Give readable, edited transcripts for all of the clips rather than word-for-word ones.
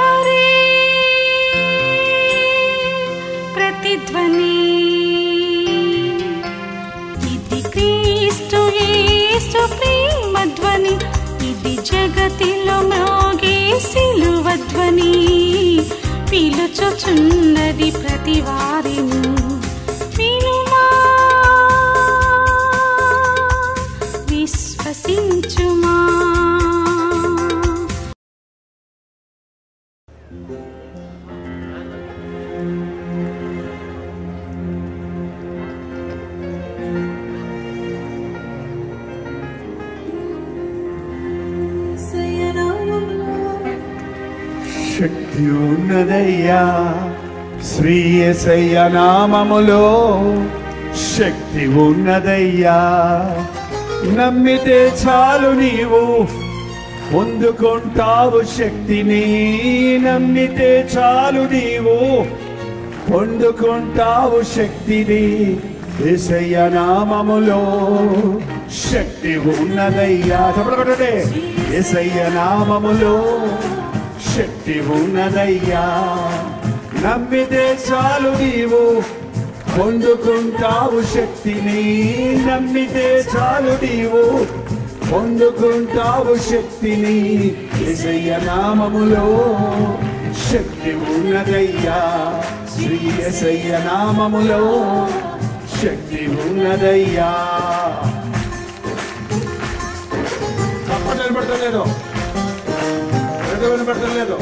హరే ప్రతిధ్వని ఇది క్రీస్తు యేసు ప్రేమధ్వని ఇది జగతిలో మ్రోగే సిలువధ్వని పిలుచుచున్నది ప్రతి వారిని వినుమా విశ్వసించుమా శక్తి ఉన్నదయ్యా శ్రీ యేసయ్య నామములో శక్తి ఉన్నదయ్యా నమ్మితే చాలు నీవు పొందుకుంటావు శక్తిని నమ్మితే చాలు నీవు పొందుకుంటావు శక్తిని యేసయ్య నామములో శక్తి ఉన్నదయ్యా చెప్పండి యేసయ్య నామములో శక్తి ఉన్నదయ్యా నమ్మితే చాలు నీవు పొందుకుంటావు శక్తిని నమ్మితే చాలు నీవు పొందుకుంటావు శక్తిని యేసయ్య నామములో శక్తి ఉన్నదయ్యా శ్రీ యేసయ్య నామములో శక్తి ఉన్నదయ్యా పడతలేదు వినపడతలేదు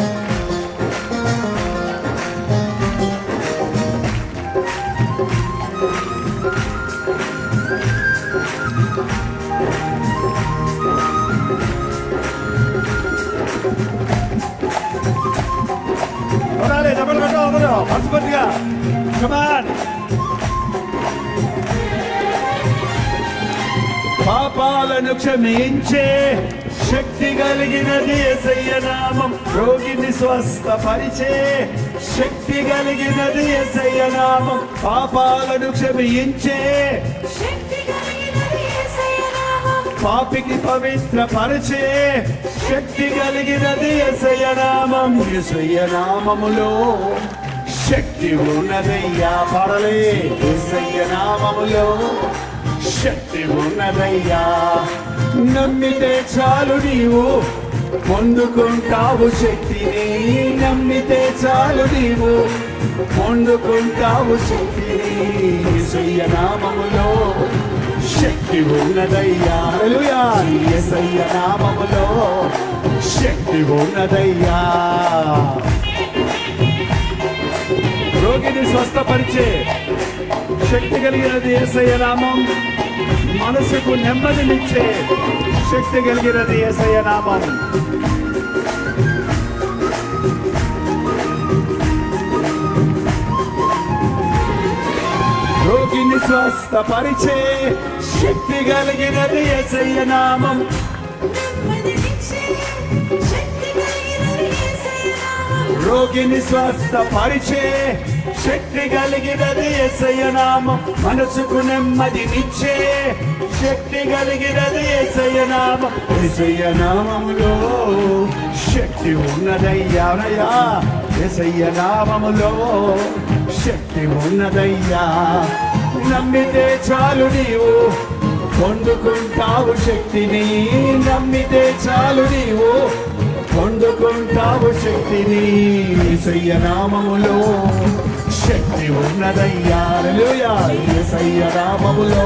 డబ్బులు కట్టో మనస్ఫూర్తిగా కమాన్ పాపాలను క్షమించే శక్తి కలిగినది యేసయ్య నామం రోగిని స్వస్థపరిచే శక్తి కలిగినది యేసయ్య నామం పాపాలను క్షమించే పాపికి పవిత్రపరిచే శక్తి కలిగినది యేసయ్య నామం యేసయ్య నామములో శక్తి ఉన్నదయ్యా పాడలే యేసయ్య నామములో శక్తి ఉన్నదయ్యా నమ్మితే చాలు నీవు పొందుకుంటావు శక్తిని నమ్మితే చాలు నీవు పొందుకుంటావు శక్తిని యేసయ్య నామములో శక్తి ఉన్నదయ్యా హల్లెలూయా యేసయ్య నామములో శక్తి ఉన్నదయ్యా రోగిని స్వస్థపరిచే శక్తి కలిగినది యేసయ్య నామం మనసుకు నెమ్మదినిచ్చే శక్తి కలిగినది యేసయ్య నామం రోగిని స్వస్థపరిచే శక్తి కలిగినది యేసయ్య నామం రోగిని స్వస్థపరిచే శక్తి కలిగినది యేసయ్య నామం మనసుకు నెమ్మదినిచ్చే శక్తి కలిగినది యేసయ్య నామం యేసయ్య నామములో శక్తి ఉన్నదయ్యా యేసయ్య నామములో శక్తి ఉన్నదయ్యా నమ్మితే చాలు నీవు పొందుకుంటావు శక్తిని నమ్మితే చాలు నీవు పొందుకుంటావు శక్తిని యేసయ్య నామములో శక్తి ఉన్నదయ్యా హల్లెలూయా యేసయ్య నామములో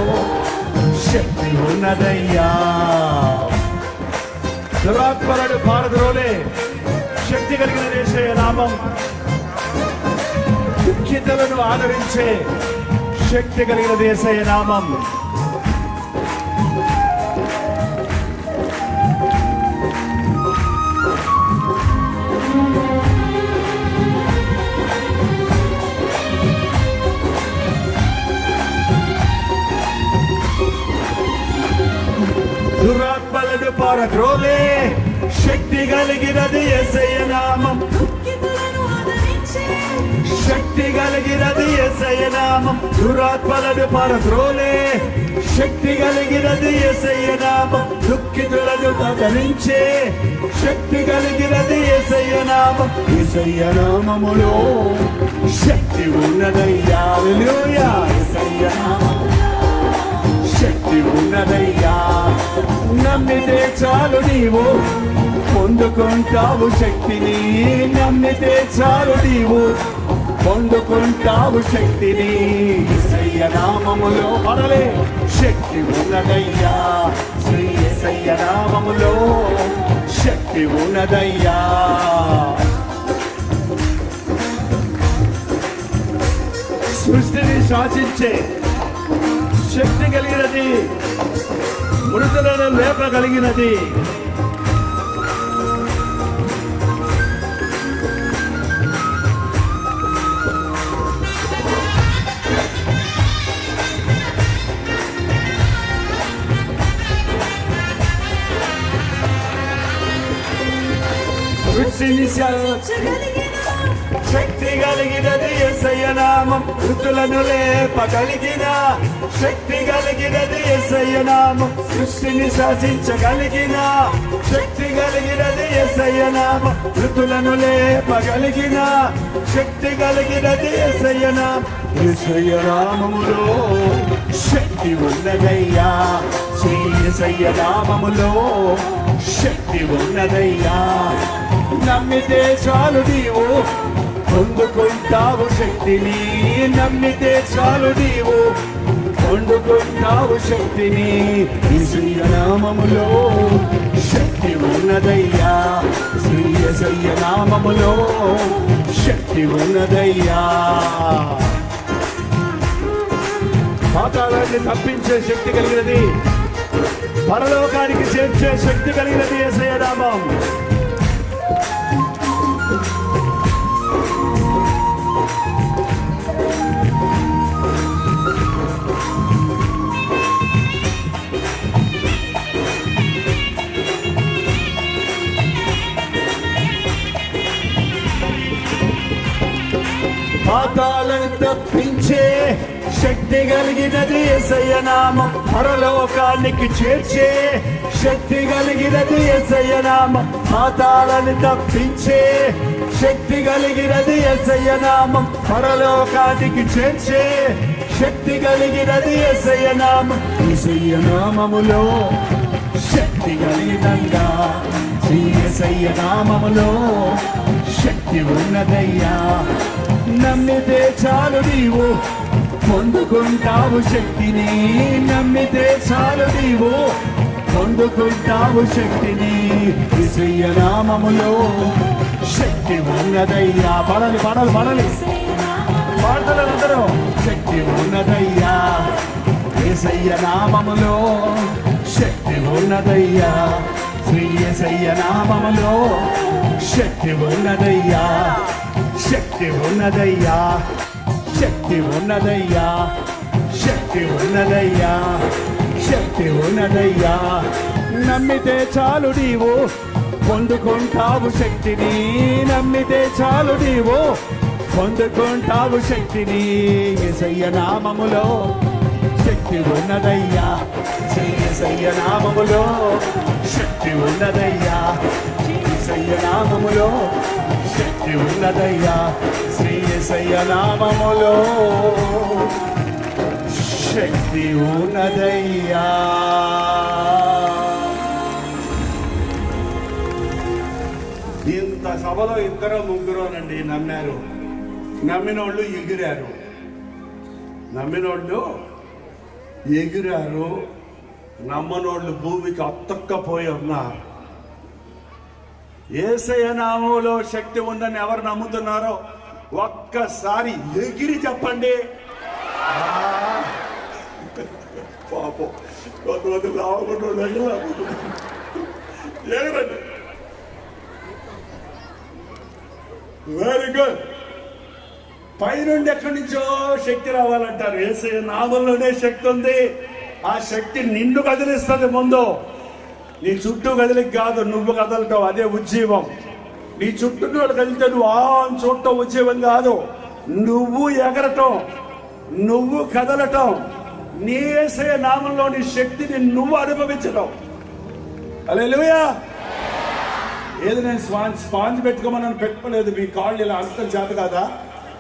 శక్తి ఉన్నదయ్యా దురాత్మలను పారద్రోలే శక్తి కలిగిన యేసయ్య నామం దుఃఖితులను ఆదరించే శక్తి కలిగిన యేసయ్య నామం దురాత్మలను పారద్రోలే శక్తి కలిగినది యేసయ్య నామం శక్తి కలిగినది యేసయ్య నామం దురాత్మలను పారద్రోలే శక్తి కలిగినది యేసయ్య నామం దుఃఖితులను ఆదరించే శక్తి కలిగినది యేసయ్య నామం యేసయ్య నామములో శక్తి ఉన్నదయ్యా హల్లెలూయా యేసయ్య నామం శక్తి ఉన్నదయ్యా నమ్మితే చాలు నీవు పొందుకుంటావు శక్తిని నమ్మితే చాలు నీవు పొందుకుంటావు శక్తిని యేసయ్య నామములో పడలే శక్తి ఉన్నదయ్యా శ్రీ యేసయ్య నామములో శక్తి ఉన్నదయ్యా సృష్టిని శాసించే శక్తి కలిగినది మృతులను లేపగలిగినది శక్తి కలిగినది యేసయ్య నామం మృతులను లేపగలిగిన శక్తి కలిగినది యేసయ్య నామం సృష్టిని శాసించగలిగిన శక్తి కలిగినది యేసయ్య నామం మృతులను లేపగలిగిన శక్తి కలిగినది యేసయ్య నామం యేసయ్య నామములో శక్తి ఉన్నదయ్యా శ్రీ యేసయ్య నామములో శక్తి ఉన్నదయ్యా నమ్మితే చాలు నీవు పొందుకుంటావు శక్తిని నమ్మితే చాలు నీవు పొందుకుంటావు శక్తిని యేసయ్య నామములో శక్తి ఉన్నదయ్యా శ్రీ యేసయ్య నామములో శక్తి ఉన్నదయ్యా పాతాళాన్ని తప్పించే శక్తి కలిగినది పరలోకానికి చేర్చే శక్తి కలిగినది యేసయ్య నామం పాతాళాన్ని తప్పించే శక్తి కలిగినది యేసయ్య నామం పరలోకానికి చేర్చే శక్తి కలిగినది యేసయ్య నామం పాతాళాన్ని తప్పించే శక్తి కలిగినది యేసయ్య నామం పరలోకానికి చేర్చే శక్తి కలిగినది యేసయ్య నామం యేసయ్య నామములో శక్తి కలిగినంగా శ్రీ యేసయ్య నామములో శక్తి ఉన్నదయ్యా నమ్మితే చాలు నీవు పొందుకుంటావు శక్తిని నమ్మితే చాలు నీవు పొందుకుంటావు శక్తిని యేసయ్య నామములో శక్తి ఉన్నదయ్యా పడాలి పాడుతులందరూ శక్తి ఉన్నదయ్యా యేసయ్య నామములో శక్తి ఉన్నదయ్యా శ్రీ యేసయ్య నామములో శక్తి ఉన్నదయ్యా శక్తి ఉన్నదయ్యా శక్తి ఉన్నదయ్యా శక్తి ఉన్నదయ్యా శక్తి ఉన్నదయ్యా నమ్మితే చాలు నీవు పొందుకుంటావు శక్తిని నమ్మితే చాలు నీవు పొందుకుంటావు శక్తిని యేసయ్య నామములో శక్తి ఉన్నదయ్యా శ్రీ యేసయ్య నామములో శక్తి ఉన్నదయ్యా యేసయ్య నామములో శక్తి ఉన్నదయ్యా శ్రీ యేసయ్య నామములో శక్తి ఉన్నదయ్యా ఇంత సభలో ఇద్దరు ముగ్గురోనండి నమ్మారు నమ్మినోళ్ళు ఎగిరారు నమ్మనోళ్ళు భూమికి అత్తక్కపోయి ఉన్నారు యేసయ్య నామములో శక్తి ఉందని ఎవరు నమ్ముతున్నారో ఒక్కసారి ఎగిరి చెప్పండి పాపం కొంతమంది లావకుండా ఎగరండి వెరీ గుడ్ పైనుండి ఎక్కడి నుంచో శక్తి రావాలంటారు యేసయ్య నామములోనే శక్తి ఉంది ఆ శక్తి నిన్ను కదిలిస్తుంది ముందు నీ చుట్టూ కదిలికి కాదు నువ్వు కదలటం అదే ఉజ్జీవం నీ చుట్టూ కదిలితే నువ్వు చూడటం ఉజ్జీవం కాదు నువ్వు ఎగరటం, నువ్వు కదలటం, నీ యేసయ్య నామంలోని శక్తిని నువ్వు అనుభవించడం. హల్లెలూయా. ఏది నేను స్పాంజ్ పెట్టుకోమని పెట్టుకోలేదు. మీ కాళ్ళు ఇలా అంతం చేత కాదా?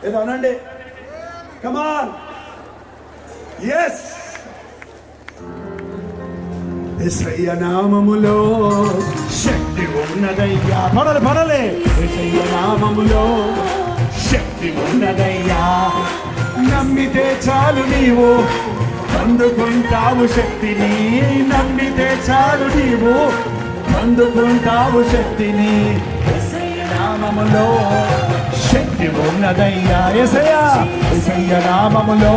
ఏదో అనండి. కమాన్. ఎస్. యేసయ్య నామములో శక్తి ఉన్నదయ్యా. పడలే. యేసయ్య నామములో శక్తి ఉన్నదయ్యా. నమ్మితే చాలు నీవు అందుకుంటావు శక్తిని. నమ్మితే చాలు నీవు అందుకుంటావు శక్తిని. యేసయ్య నామములో శక్తి ఉన్నదయ్యా. యేసయ్య నామములో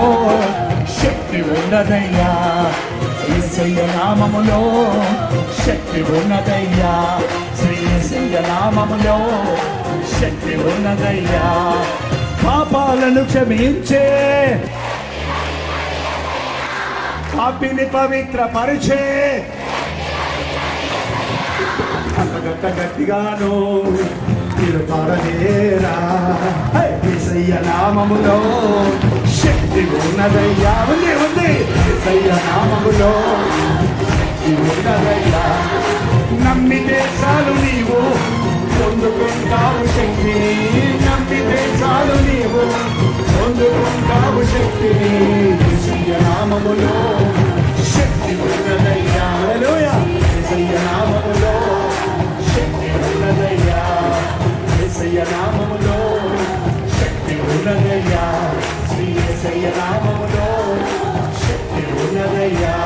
శక్తి ఉన్నదయ్యా. యేసయ్య నామములో శక్తి ఉన్నదయ్యా. శ్రీ యేసయ్య నామములో శక్తి ఉన్నదయ్యా. పాపాలను క్షమించే, పాపిని పవిత్రపరిచే, అంతగంత గట్టిగాను మీరు పాడలేరా. యేసయ్య నామములో శక్తి ఉన్నదయ్యా. ఉంది. యేసయ్య నామములో శక్తి ఉన్నదయ్యా. నమ్మితే చాలు నీవు పొందుకుంటావు శక్తిని. నమ్మితే చాలు నీవు పొందుకుంటావు శక్తిని. యేసయ్య నామములో శక్తి ఉన్నదయ్యా. హల్లెలూయా. యేసయ్య నామములో శక్తి ఉన్నదయ్యా. యేసయ్య నామములో శక్తి ఉన్నదయ్యా. శ్రీ యేసయ్య నామములో శక్తి ఉన్నదయ్యా.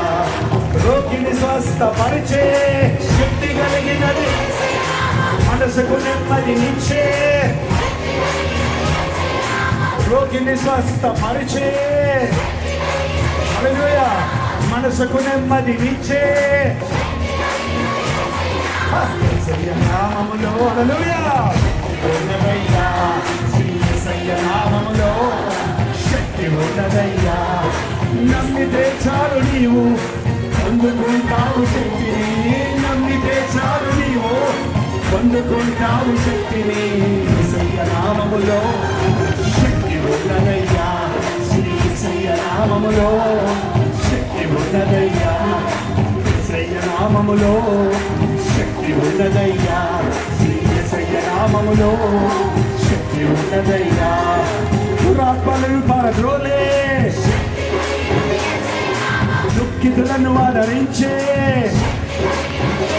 రోగిని స్వస్థపరిచే శక్తి కలిగినది. మనసుకు నెమ్మదినిచ్చే, రోగిని స్వస్థపరిచే, హల్లెలూయా, మనసుకు నెమ్మదినిచ్చే. యేసయ్య నామములో హల్లెలూయా ఉన్నదయ్యా. శ్రీ యేసయ్య నామములో శక్తి ఉన్నదయ్యా. నమ్మితే చాలు నీవు పొందుకుంటావు శక్తిని. నమ్మితే చాలు నీవు పొందుకుంటావు శక్తిని. యేసయ్య నామములో శక్తి ఉన్నదయ్యా. శ్రీ యేసయ్య నామములో శక్తి ఉన్నదయ్యా. యేసయ్య నామములో శక్తి ఉన్నదయ్యా. శ్రీ యేసయ్య నామములో శక్తి ఉన్నదయ్యా. దురాత్మలను పారద్రోలే, దుఃఖితులను ఆదరించే,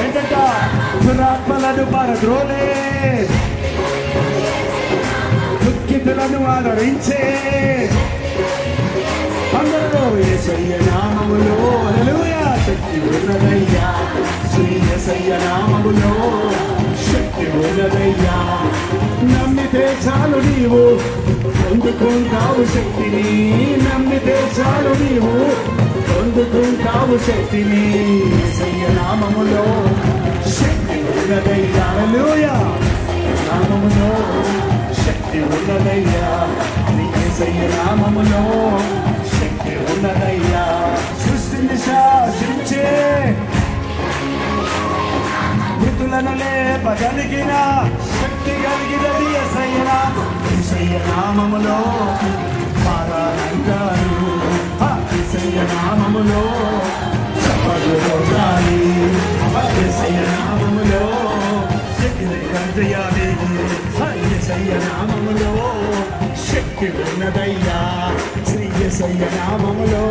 ఏంటంట దురాత్మలను పారద్రోలే, దుఃఖితులను ఆదరించే. అందరూ యేసయ్య నామములో హల్లెలూయా శక్తి ఉన్నదయ్యా. శ్రీ యేసయ్య నామములో శక్తి ఉన్నదయ్యా. నమ్మితే చాలు నీవు పొందుకుంటావు శక్తిని. నమ్మితే చాలు నీవు పొందుకుంటావు శక్తిని. యేసయ్య నామములో శక్తి ఉన్నదయ్యా. హల్లెలూయా. నామములో శక్తి ఉన్నదయ్యా. యేసయ్య నామములో శక్తి ఉన్నదయ్యా. సృష్టిని శాసించే, మృతులను లేపగలిగిన శక్తి కలిగినది యేసయ్య నామం. యేసయ్య నామములో పారాలంటారు. యేసయ్య నామములో చెప్పలు కొట్టాలి. యేసయ్య నామములో చేయాలి. యేసయ్య నామములో శక్తి ఉన్నదయ్యా. శ్రీ యేసయ్య నామములో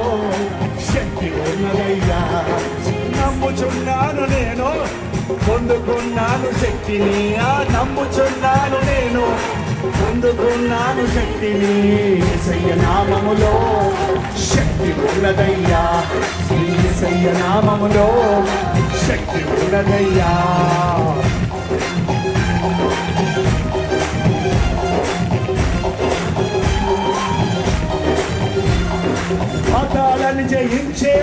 శక్తి ఉన్నదయ్యా. నమ్ముచున్నాను నేను పొందుకున్నాను శక్తిని. నమ్ముచున్నాను నేను పొందుకున్నాను శక్తిని. యేసయ్య నామములో శక్తి ఉన్నదయ్యా. శ్రీ యేసయ్య నామములో శక్తి ఉన్నదయ్యా. పాతాళాన్ని జయించే,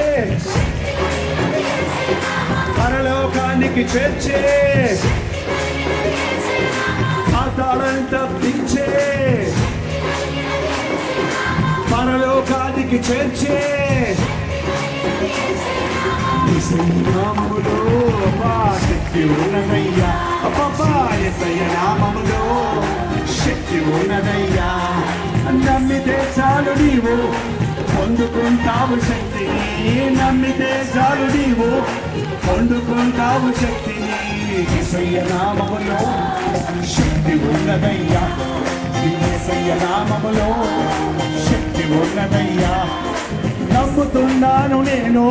పరలోకానికి చేర్చే, పాతాళాన్ని తప్పించే, పరలోకానికి చేర్చే. యేసయ్య నామములో శక్తి ఉన్నదయ్యా. అబ్బబ్బా యేసయ్య నామములో శక్తి ఉన్నదయ్యా. నమ్మితే చాలు నీవు పొందుకుంటావు శక్తిని, నమ్మితే చాలు నీవు పొందుకుంటావు శక్తిని. యేసయ్య నామములో శక్తి ఉన్నదయ్యా, యేసయ్య నామములో శక్తి ఉన్నదయ్యా. నమ్ముతున్నాను నేను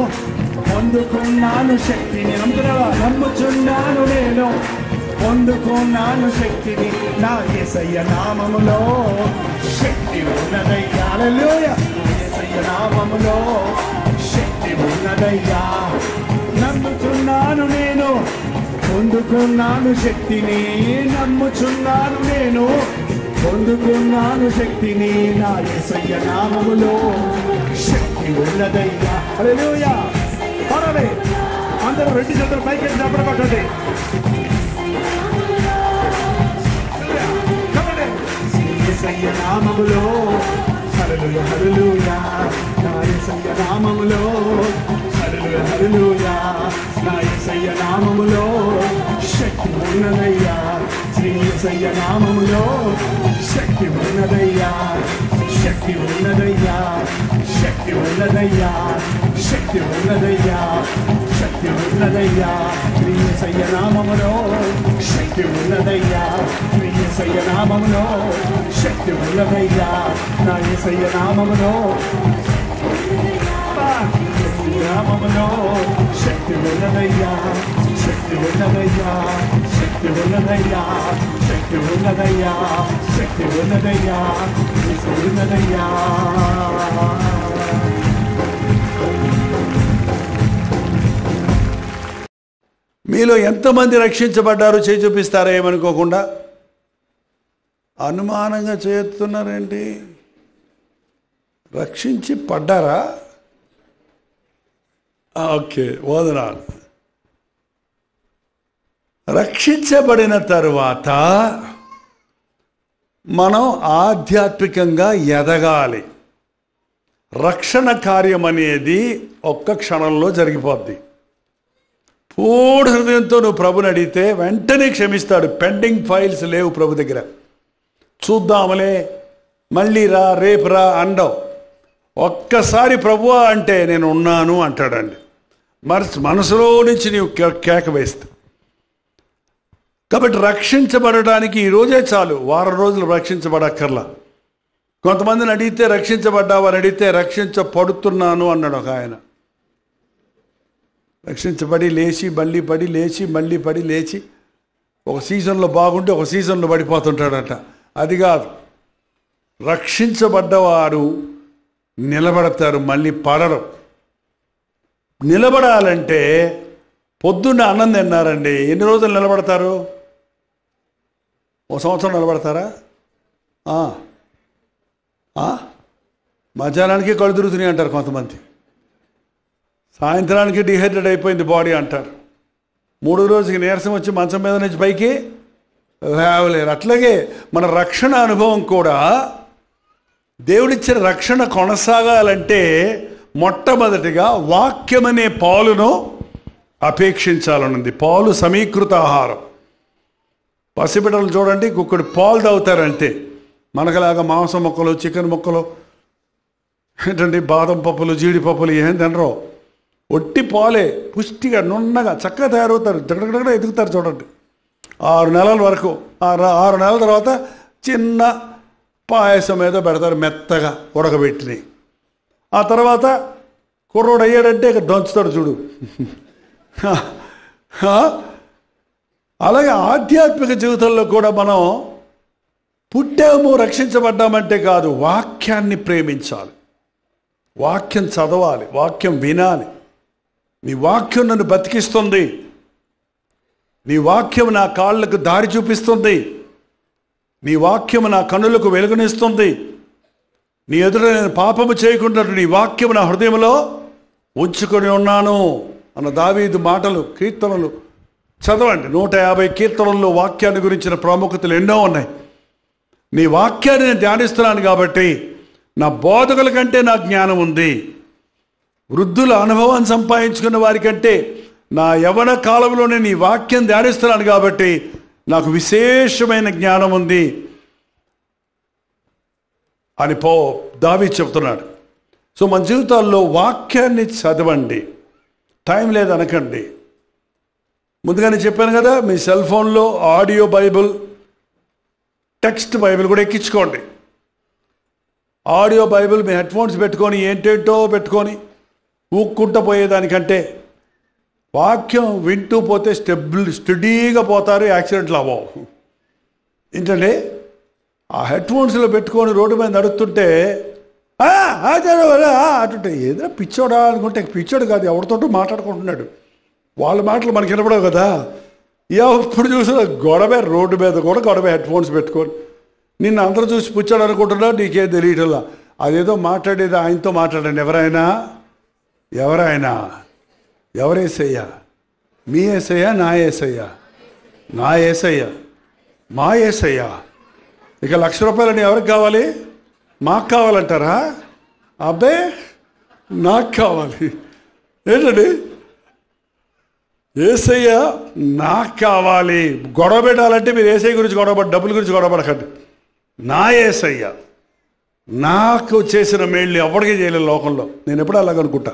పొందుకున్నాను శక్తిని. నమ్ముతున్నావా? నమ్ముచున్నాను నేను పొందుకున్నాను శక్తిని. నా యేసయ్య నామములో శక్తి ఉన్నదయ్యా. హల్లెలూయా. యేసయ్య నామములో శక్తి ఉన్నదయ్యా. నమ్ముచున్నాను నేను పొందుకున్నాను శక్తిని, నమ్ముచున్నాను నేను పొందుకున్నాను శక్తిని. నా యేసయ్య నామములో శక్తి ఉన్నదయ్యా. హల్లెలూయా. పరమే అందరూ రెండు చేతులు పైకి చెప్పబట్టండి. యేసయ్య నామములో హల్లెలూయా హల్లెలూయా. నా యేసయ్య నామములో హల్లెలూయా హల్లెలూయా. నా యేసయ్య నామములో శక్తి ఉన్నదయ్యా. శ్రీ యేసయ్య నామములో శక్తి ఉన్నదయ్యా, శక్తి ఉన్నదయ్యా, శక్తి ఉన్నదయ్యా, శక్తి ఉన్నదయ్యా, శక్తి ఉన్నదయ్యా. శ్రీ యేసయ్య నామములో శక్తి ఉన్నదయ్యా. శ్రీ యేసయ్య నామములో శక్తి ఉన్నదయ్యా. నా యేసయ్య నామములో నామములో శక్తి ఉన్నదయ్యా, శక్తి ఉన్నదయ్యా, శక్తి ఉన్నదయ్యా, శక్తి ఉన్నదయ్యా, శక్తి ఉన్నదయ్యా, శక్తి ఉన్నదయ్యా. మీలో ఎంతమంది రక్షించబడ్డారు చేయి చూపిస్తారా? ఏమనుకోకుండా అనుమానంగా చేస్తున్నారేంటి? రక్షించి పడ్డారా? ఓకే, వదనాలు. రక్షించబడిన తరువాత మనం ఆధ్యాత్మికంగా ఎదగాలి. రక్షణ కార్యం అనేది ఒక్క క్షణంలో జరిగిపోద్ది. పూర్ణ హృదయంతో నువ్వు ప్రభుని అడిగితే వెంటనే క్షమిస్తాడు. పెండింగ్ ఫైల్స్ లేవు ప్రభు దగ్గర. చూద్దాములే, మళ్ళీ రా, రేపు రా అండవు. ఒక్కసారి ప్రభువా అంటే నేను ఉన్నాను అంటాడండి. మనసులో నుంచి నీవు కేక వేస్తా. కాబట్టి రక్షించబడడానికి ఈరోజే చాలు, వారం రోజులు రక్షించబడక్కర్లా. కొంతమందిని అడిగితే రక్షించబడ్డావని అడిగితే రక్షించబడుతున్నాను అన్నాడు ఒక ఆయన. రక్షించబడి లేచి మళ్ళీ పడి, లేచి మళ్ళీ పడి, లేచి ఒక సీజన్లో బాగుంటే ఒక సీజన్లో పడిపోతుంటాడట. అది కాదు, రక్షించబడ్డవారు నిలబడతారు, మళ్ళీ పడరు. నిలబడాలంటే పొద్దున్న అన్నం తిన్నారండి, ఎన్ని రోజులు నిలబడతారు? ఒక సంవత్సరం నిలబడతారా? మధ్యాహ్నానికి కళ్ళు తిరుగుతున్నాయి అంటారు కొంతమంది. సాయంత్రానికి డిహైడ్రేట్ అయిపోయింది బాడీ అంటారు. మూడో రోజుకి నీరసం వచ్చి మంచం మీద నుంచి పైకి లేవలేరు. అట్లాగే మన రక్షణ అనుభవం కూడా, దేవుడిచ్చిన రక్షణ కొనసాగాలంటే మొట్టమొదటిగా వాక్యమనే పాలును అపేక్షించాలనుంది. పాలు సమీకృత ఆహారం. పసిబిడ్డలు చూడండి, కుక్కడు పాలు తాగుతారంటే, మనకలాగా మాంసం ముక్కలు, చికెన్ ముక్కలు, ఏంటండి బాదం పప్పులు, జీడిపప్పులు ఏం తినరు. ఒట్టి పాలే పుష్టిగా నున్నగా చక్కగా తయారవుతారు. దగ్గర ఎదుగుతారు చూడండి. 6 నెలల వరకు. 6 నెలల తర్వాత చిన్న పాయసం ఏదో పెడతారు, మెత్తగా ఉడకబెట్టినవి. ఆ తర్వాత కుర్రోడు అయ్యాడంటే ఇక దంచుతాడు చూడు. అలాగే ఆధ్యాత్మిక జీవితంలో కూడా మనం పుట్టాము, రక్షించబడ్డామంటే కాదు, వాక్యాన్ని ప్రేమించాలి, వాక్యం చదవాలి, వాక్యం వినాలి. నీ వాక్యం నన్ను బతికిస్తుంది, నీ వాక్యం నా కాళ్ళకు దారి చూపిస్తుంది, నీ వాక్యం నా కన్నులకు వెలుగునిస్తుంది. నీ ఎదుట నేను పాపము చేయకుండా నీ వాక్యం నా హృదయంలో ఉంచుకొని ఉన్నాను అన్న దావీదు మాటలు, కీర్తనలు చదవండి. 150 కీర్తనల్లో వాక్యాన్ని గురించిన ప్రాముఖ్యతలు ఎన్నో ఉన్నాయి. నీ వాక్యాన్ని నేను ధ్యానిస్తున్నాను కాబట్టి నా బోధకుల కంటే నా జ్ఞానం ఉంది. వృద్ధుల అనుభవాన్ని సంపాదించుకున్న వారికంటే నా యవ్వన కాలంలోనే నీ వాక్యం ధ్యానిస్తున్నాను కాబట్టి నాకు విశేషమైన జ్ఞానం ఉంది. అని దావీదు చెప్తున్నాడు. సో మన జీవితాల్లో వాక్యాన్ని చదవండి, టైం లేదనకండి. ముందుగానే చెప్పాను కదా, మీ సెల్ ఫోన్లో ఆడియో బైబిల్, టెక్స్ట్ బైబిల్ కూడా ఎక్కించుకోండి. ఆడియో బైబిల్ మీ హెడ్ఫోన్స్ పెట్టుకొని ఏంటేంటో పెట్టుకొని ఊక్కుంటూ పోయేదానికంటే వాక్యం వింటూ పోతే స్టడీగా పోతారు, యాక్సిడెంట్లు అవ్వవు. ఏంటంటే ఆ హెడ్ఫోన్స్లో పెట్టుకొని రోడ్డు మీద నడుస్తుంటే అటుంటే ఏదో పిచ్చోడా అనుకుంటే పిచ్చోడు కాదు, ఎవరితోటో మాట్లాడుకుంటున్నాడు. వాళ్ళ మాటలు మనకి వినపడవు కదా. ఎప్పుడు చూసినా గొడవే, రోడ్డు మీద కూడా గొడవే, హెడ్ఫోన్స్ పెట్టుకొని. నిన్ను అందరూ చూసి పుచ్చాడు అనుకుంటున్నా, నీకేం తెలియటంలా. అదేదో మాట్లాడేది ఆయనతో మాట్లాడండి. ఎవరైనా ఎవరేసయ్యా? మీ ఏసయ్యా? నా ఏసయ్యా? నా ఏసయ్యా, మా ఏసయ్యా. ఇక ₹1,00,000 ఎవరికి కావాలి? మాకు కావాలంటారా? అబ్బే నాకు కావాలి. ఏంటండి? ఏసయ్య నాకు కావాలి. గొడవ పెట్టాలంటే మీరు ఏసయ్య గురించి డబ్బుల గురించి గొడవపడకండి. నా ఏసయ్య నాకు చేసిన మేళ్ళు ఎవరికి చేయలేదు లోకంలో. నేను ఎప్పుడు అలాగనుకుంటా,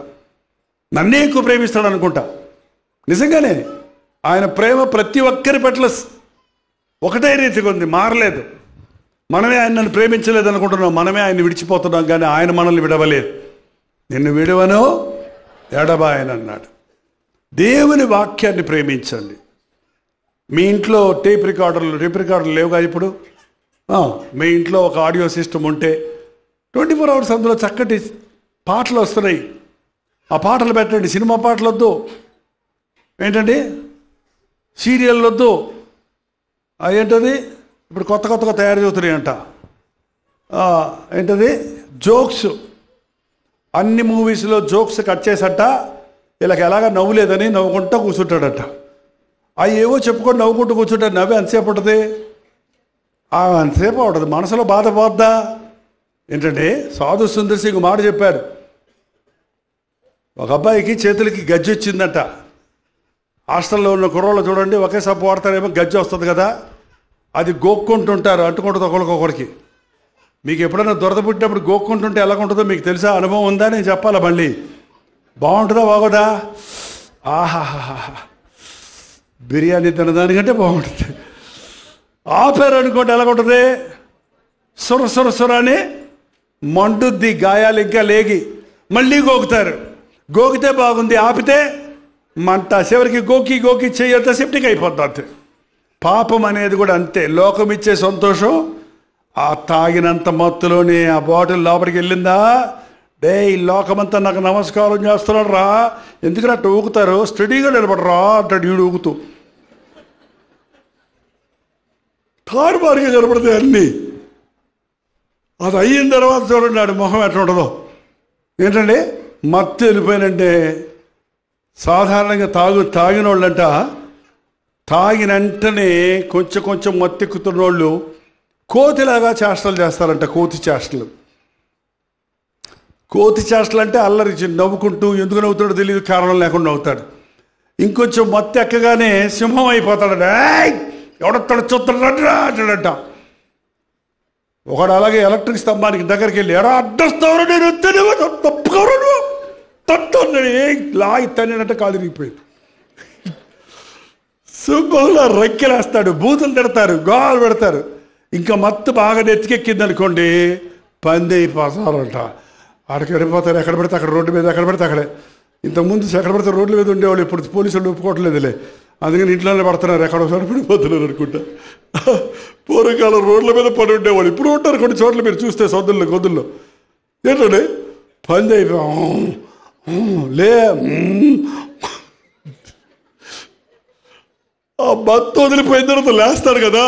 నన్నే ఎక్కువ ప్రేమిస్తాడు అనుకుంటా. నిజంగానే ఆయన ప్రేమ ప్రతి ఒక్కరి పట్ల ఒకటే రీతిగా ఉంది, మారలేదు. మనమే ఆయన నన్ను ప్రేమించలేదు అనుకుంటున్నాం, మనమే ఆయన్ని విడిచిపోతున్నాం, కానీ ఆయన మనల్ని విడవలేదు. నిన్ను విడవను ఎడబాయనన్నాడు. దేవుని వాక్యాన్ని ప్రేమించండి. మీ ఇంట్లో టేప్ రికార్డర్లు లేవుగా ఇప్పుడు. మీ ఇంట్లో ఒక ఆడియో సిస్టమ్ ఉంటే 24 hours అందులో చక్కటి పాటలు వస్తున్నాయి. ఆ పాటలు పెట్టండి. సినిమా పాటలు వద్దు, ఏంటండి సీరియల్ వద్దు. ఏంటది ఇప్పుడు కొత్తగా తయారు చేస్తున్నాయి అంట, ఏంటది జోక్స్. అన్ని మూవీస్లో జోక్స్ కట్ చేసట వీళ్ళకి ఎలాగ నవ్వులేదని నవ్వుకుంటూ కూర్చుంటాడట. అవి ఏవో చెప్పుకొని నవ్వుకుంటూ కూర్చుంటాడు. నవ్వే అంతసేపు ఉంటుంది, అంతసేపు ఉంటుంది, మనసులో బాధ పోద్దా? ఏంటంటే సాధు సుందర్ సింగ్ మాట చెప్పారు. ఒక అబ్బాయికి చేతులకి గజ్జి వచ్చిందట. హాస్టల్లో ఉన్న కుర్రోళ్ళు చూడండి, ఒకే సబ్బు వాడతారేమో, గజ్జి వస్తుంది కదా, అది గోక్కుంటుంటారు, అంటుకుంటుంది ఒకరికొకరికి. మీకు ఎప్పుడైనా దురద పుట్టినప్పుడు గోక్కుంటుంటే ఎలాగుంటుందో మీకు తెలుసా? అనుభవం ఉందా? నేను చెప్పాలా మళ్ళీ? బాగుంటుందా బాగోదా? ఆహాహా, బిర్యానీ తినదానికంటే బాగుంటుంది. ఆపారు అనుకోండి ఎలాగుంటుంది? సుర అని మండుద్ది, గాయాలు ఇంకా లేగి మళ్ళీ గోకుతారు. గోకితే బాగుంది, ఆపితే మంట. చివరికి గోకి చెయ్యంతా సెప్టిక్ అయిపోద్ది. అంతే. పాపం అనేది కూడా అంతే. లోకం ఇచ్చే సంతోషం ఆ తాగినంత మత్తులోనే ఆ బాటిల్ లోపలికి వెళ్ళిందా, ఈ లోకమంతా నాకు నమస్కారం చేస్తున్నాడు రా, ఎందుకంటే అట్లా ఊగుతారు, స్టడీగా నిలబడరా అంటాడు ఈడు ఊగుతూ. తారుమారుగా నిలబడతాయి అన్నీ. అది అయిన తర్వాత చూడండి ఆడు మొహం ఎట్లా ఉంటుందో. ఏంటంటే మత్తు వెళ్ళిపోయినంటే సాధారణంగా తాగిన వాళ్ళంట తాగిన వెంటనే కొంచెం మత్తెక్కుతున్న వాళ్ళు కోతిలాగా చేష్టలు చేస్తారంట. కోతి చేష్టలు అంటే అల్లరి, నవ్వుకుంటూ, ఎందుకు నవ్వుతాడో తెలియదు, కారణం లేకుండా నవ్వుతాడు. ఇంకొంచెం మత్తు ఎక్కగానే సింహం అయిపోతాడట. ఎవడొస్తాడు చూస్తాడట అంటాడట. ఒకడు అలాగే ఎలక్ట్రిక్ స్తంభానికి దగ్గరికి వెళ్ళి ఎడా అడ్డొస్తావు నేను తప్పుకోరు తట్టున్నాడు, లాగి తన్నినట్టు కాలు విరిగిపోయింది. సింహంలో రెక్కెలేస్తాడు, బూతులు తిడతారు, గోలు పెడతారు. ఇంకా మత్తు బాగా నెత్తికెక్కింది అనుకోండి, పంది అయిపోతారంట. అక్కడికి వెళ్ళిపోతారు, ఎక్కడ పడితే అక్కడ, రోడ్డు మీద ఎక్కడ పడితే అక్కడే. ఇంతకుముందు ఎక్కడ పడితే రోడ్ల మీద ఉండేవాళ్ళు, ఇప్పుడు పోలీసులు ఒప్పుకోవట్లేదులే, అందుకని ఇంట్లోనే పడుతున్నారు, ఎక్కడో చోట పడిపోతున్నారు అనుకుంటా. పూర్వకాలం రోడ్ల మీద పడి ఉండేవాళ్ళు, ఇప్పుడు ఉంటారు కొన్ని చోట్ల మీరు చూస్తే, గొద్దుల్లో. ఏంటంటే పంది అయిపోయా లే, ఆ మత్తు వదిలిపోయిన తర్వాత లేస్తాడు కదా,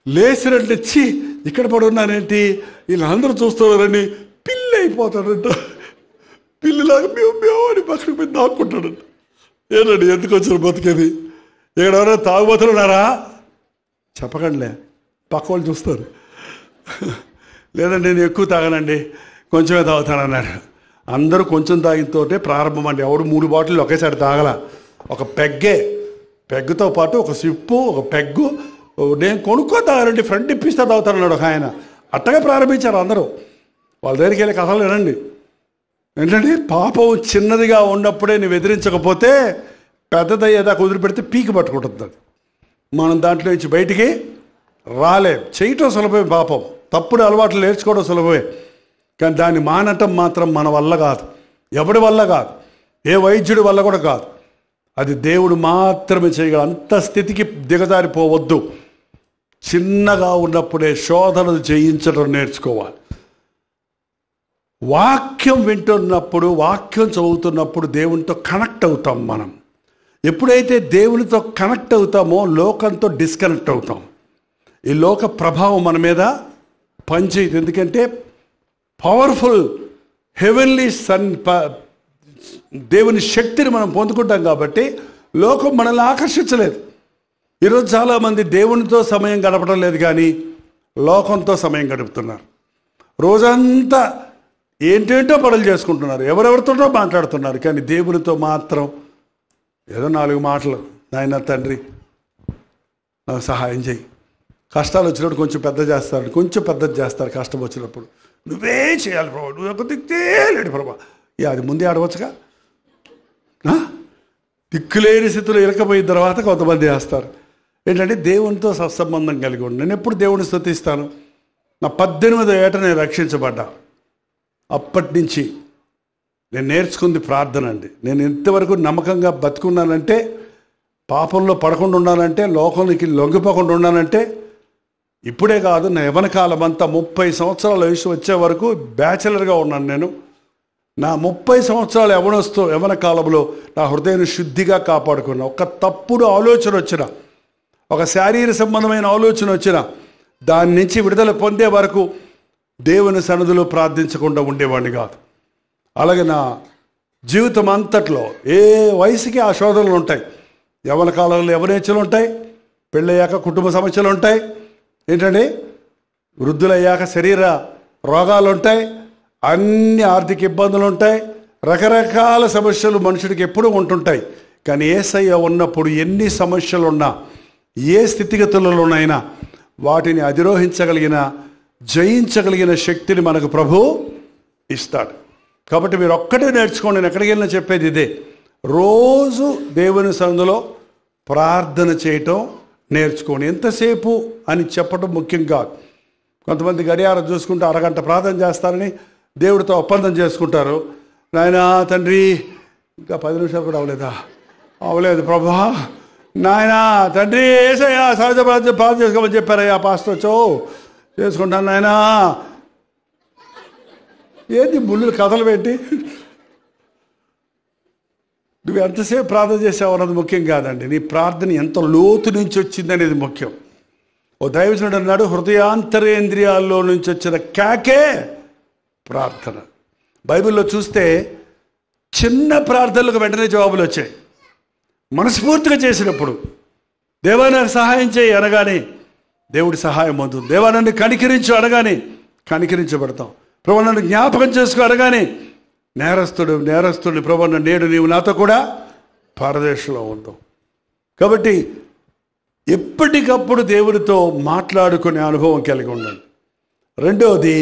లేచినట్టు చి ఇక్కడ పడి ఉన్నానేంటి, వీళ్ళందరూ చూస్తున్నారని పిల్లి అయిపోతాడంట. పిల్లిలాగా మేము అని పక్కన పోయి దాక్కుంటాడంట. ఏంటండి ఎందుకు వచ్చారు బతికేది? ఇక్కడ ఎవరైనా తాగుబోతులు ఉన్నారా? చెప్పకండిలే, పక్క వాళ్ళు చూస్తారు. లేదండి నేను ఎక్కువ తాగనండి, కొంచెమే తాగుతానన్నాడు. అందరూ కొంచెం తాగినతోటే ప్రారంభం అండి. ఎవడు 3 బాటిల్ ఒకేసారి తాగల. ఒక పెగ్గుతో పాటు ఒక సిప్పు, ఒక పెగ్గు, నేను కొనుక్కో తాగారండి, ఫ్రెండ్ ఇప్పిస్తే తాగుతానన్నాడు ఒక ఆయన. అట్టగా ప్రారంభించారు అందరూ. వాళ్ళ దగ్గరికి వెళ్ళి కథలు వినండి. ఏంటంటే పాపం చిన్నదిగా ఉన్నప్పుడే నువ్వు ఎదిరించకపోతే పెద్దదయ్యేదాకా వదిలిపెడితే పీకి పట్టుకుంటుంది. అది మనం దాంట్లో నుంచి బయటికి రాలేం. చేయటం సులభమే, పాపం తప్పుడు అలవాట్లు నేర్చుకోవడం సులభమే, కానీ దాన్ని మానటం మాత్రం మన వల్ల కాదు, ఎవడి వల్ల కాదు, ఏ వైద్యుడి వల్ల కూడా కాదు. అది దేవుడు మాత్రమే చేయగలడు. అంత స్థితికి దిగజారిపోవద్దు. చిన్నగా ఉన్నప్పుడే శోధనలు జయించడం నేర్చుకోవాలి. వాక్యం వింటున్నప్పుడు, వాక్యం చదువుతున్నప్పుడు దేవునితో కనెక్ట్ అవుతాం. మనం ఎప్పుడైతే దేవునితో కనెక్ట్ అవుతామో లోకంతో డిస్కనెక్ట్ అవుతాం. ఈ లోక ప్రభావం మన మీద పనిచేయదు. ఎందుకంటే పవర్ఫుల్ హెవెన్లీ దేవుని శక్తిని మనం పొందుకుంటాం కాబట్టి లోకం మనల్ని ఆకర్షించలేదు. ఈరోజు చాలామంది దేవునితో సమయం గడపడం లేదు, కానీ లోకంతో సమయం గడుపుతున్నారు. రోజంతా ఏంటేంటో పనులు చేసుకుంటున్నారు, ఎవరెవరితోనో మాట్లాడుతున్నారు, కానీ దేవునితో మాత్రం ఏదో 4 మాటలు, నాయన తండ్రి నాకు సహాయం చేయి. కష్టాలు వచ్చినప్పుడు కొంచెం పెద్ద చేస్తారు, కొంచెం పెద్దది చేస్తారు. కష్టం వచ్చినప్పుడు నువ్వే చేయాలి ప్రభా, నువ్వు ఒక దిక్కే లేడు ప్రభా. అది ముందే ఆడవచ్చుగా. దిక్కులేని స్థితిలో ఇరకపోయిన తర్వాత కొంతమంది చేస్తారు. ఏంటంటే దేవునితో సత్సంబంధం కలిగి ఉండి, నేను ఎప్పుడు దేవుని స్తుతిస్తాను. నా 18వ ఏట నేను రక్షించబడ్డా. అప్పటి నుంచి నేను నేర్చుకుంది ప్రార్థన అండి. నేను ఇంతవరకు నమ్మకంగా బతుకున్నానంటే, పాపంలో పడకుండా ఉన్నానంటే, లోకానికి లొంగిపోకుండా ఉన్నానంటే ఇప్పుడే కాదు, నా యవ్వన కాలం అంతా 30 సంవత్సరాల వయసు వచ్చే వరకు బ్యాచిలర్గా ఉన్నాను నేను. నా 30 సంవత్సరాల యవ్వన కాలంలో నా హృదయాన్ని శుద్ధిగా కాపాడుకున్నా. ఒక తప్పుడు ఆలోచన వచ్చిన, ఒక శారీరక సంబంధమైన ఆలోచన వచ్చిన, దాని నుంచి విడుదల పొందే వరకు దేవుని సన్నిధిలో ప్రార్థించకుండా ఉండేవాడిని కాదు. అలాగే నా జీవితం అంతట్లో ఏ వయసుకి ఆ శోధనలు ఉంటాయి. యవ్వన కాలంలో యవ్వనేచ్ఛలు ఉంటాయి, పెళ్ళయ్యాక కుటుంబ సమస్యలు ఉంటాయి, ఏంటంటే వృద్ధులయ్యాక శరీర రోగాలు ఉంటాయి, అన్ని ఆర్థిక ఇబ్బందులు ఉంటాయి, రకరకాల సమస్యలు మనుషుడికి ఎప్పుడూ ఉంటుంటాయి. కానీ యేసయ్య ఉన్నప్పుడు ఎన్ని సమస్యలు ఉన్నా, ఏ స్థితిగతులలోనైనా వాటిని అధిరోహించగలిగిన, జయించగలిగిన శక్తిని మనకు ప్రభు ఇస్తాడు. కాబట్టి మీరు ఒక్కటే నేర్చుకోండి. నేను ఎక్కడికి వెళ్ళినా చెప్పేది ఇదే, రోజు దేవుని సన్నిధిలో ప్రార్థన చేయటం నేర్చుకోండి. ఎంతసేపు అని చెప్పడం ముఖ్యం కాదు. కొంతమంది గడియారం చూసుకుంటూ అరగంట ప్రార్థన చేస్తారని దేవుడితో ఒప్పందం చేసుకుంటారు. నాయన తండ్రి ఇంకా 10 నిమిషాలు కూడా అవలేదు ప్రభా, నాయన తండ్రి ఏసయ్యా సహజ ప్రార్థన చేసుకోమని చెప్పారయ్యా పాస్టర్ వచ్చో చేసుకుంటాను నాయన. ఏంటి ముళ్ళు కథలు పెట్టి నువ్వు ఎంతసేపు ప్రార్థన చేసావు అన్నది ముఖ్యం కాదండి. నీ ప్రార్థన ఎంత లోతు నుంచి వచ్చింది అనేది ముఖ్యం. ఓ దైవజనుడు అన్నాడు, హృదయాంతరేంద్రియాల్లో నుంచి వచ్చిన కేకే ప్రార్థన. బైబిల్లో చూస్తే చిన్న ప్రార్థనలకు వెంటనే జవాబులు వచ్చాయి. మనస్ఫూర్తిగా చేసినప్పుడు దేవా నాకు సహాయం చేయి అనగానే దేవుడి సహాయం అవుతుంది. దేవా నన్ను కనికరించు అనగానే కనికరించబడతాం. ప్రభు నన్ను జ్ఞాపకం చేసుకో అనగానే నేరస్తుడు ప్రభు నేడు నీవు నాతో కూడా పరదేశంలో ఉందాం. కాబట్టి ఎప్పటికప్పుడు దేవుడితో మాట్లాడుకునే అనుభవం కలిగి ఉండండి. రెండవది,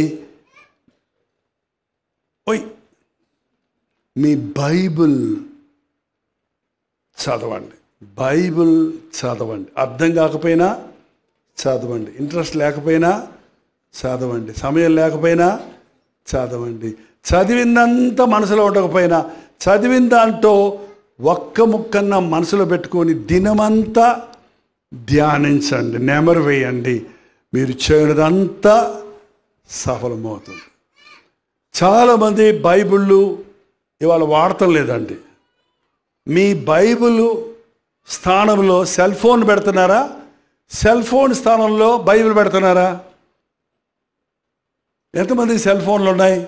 మీ బైబిల్ చదవండి. బైబిల్ చదవండి. అర్థం కాకపోయినా చదవండి, ఇంట్రెస్ట్ లేకపోయినా చదవండి, సమయం లేకపోయినా చదవండి. చదివిందంత మనసులో ఉండకపోయినా చదివిన దాంట్లో ఒక్క ముక్కన్న మనసులో పెట్టుకొని దినమంతా ధ్యానించండి, నెమరు వేయండి. మీరు చేయనిదంతా సఫలమవుతుంది. చాలామంది బైబిళ్ళు ఇవాళ వాడటం లేదండి. మీ బైబిల్ స్థానంలో సెల్ ఫోన్ పెడుతున్నారా? సెల్ ఫోన్ స్థానంలో బైబిల్ పెడుతున్నారా? ఎంతమంది సెల్ ఫోన్లు ఉన్నాయి?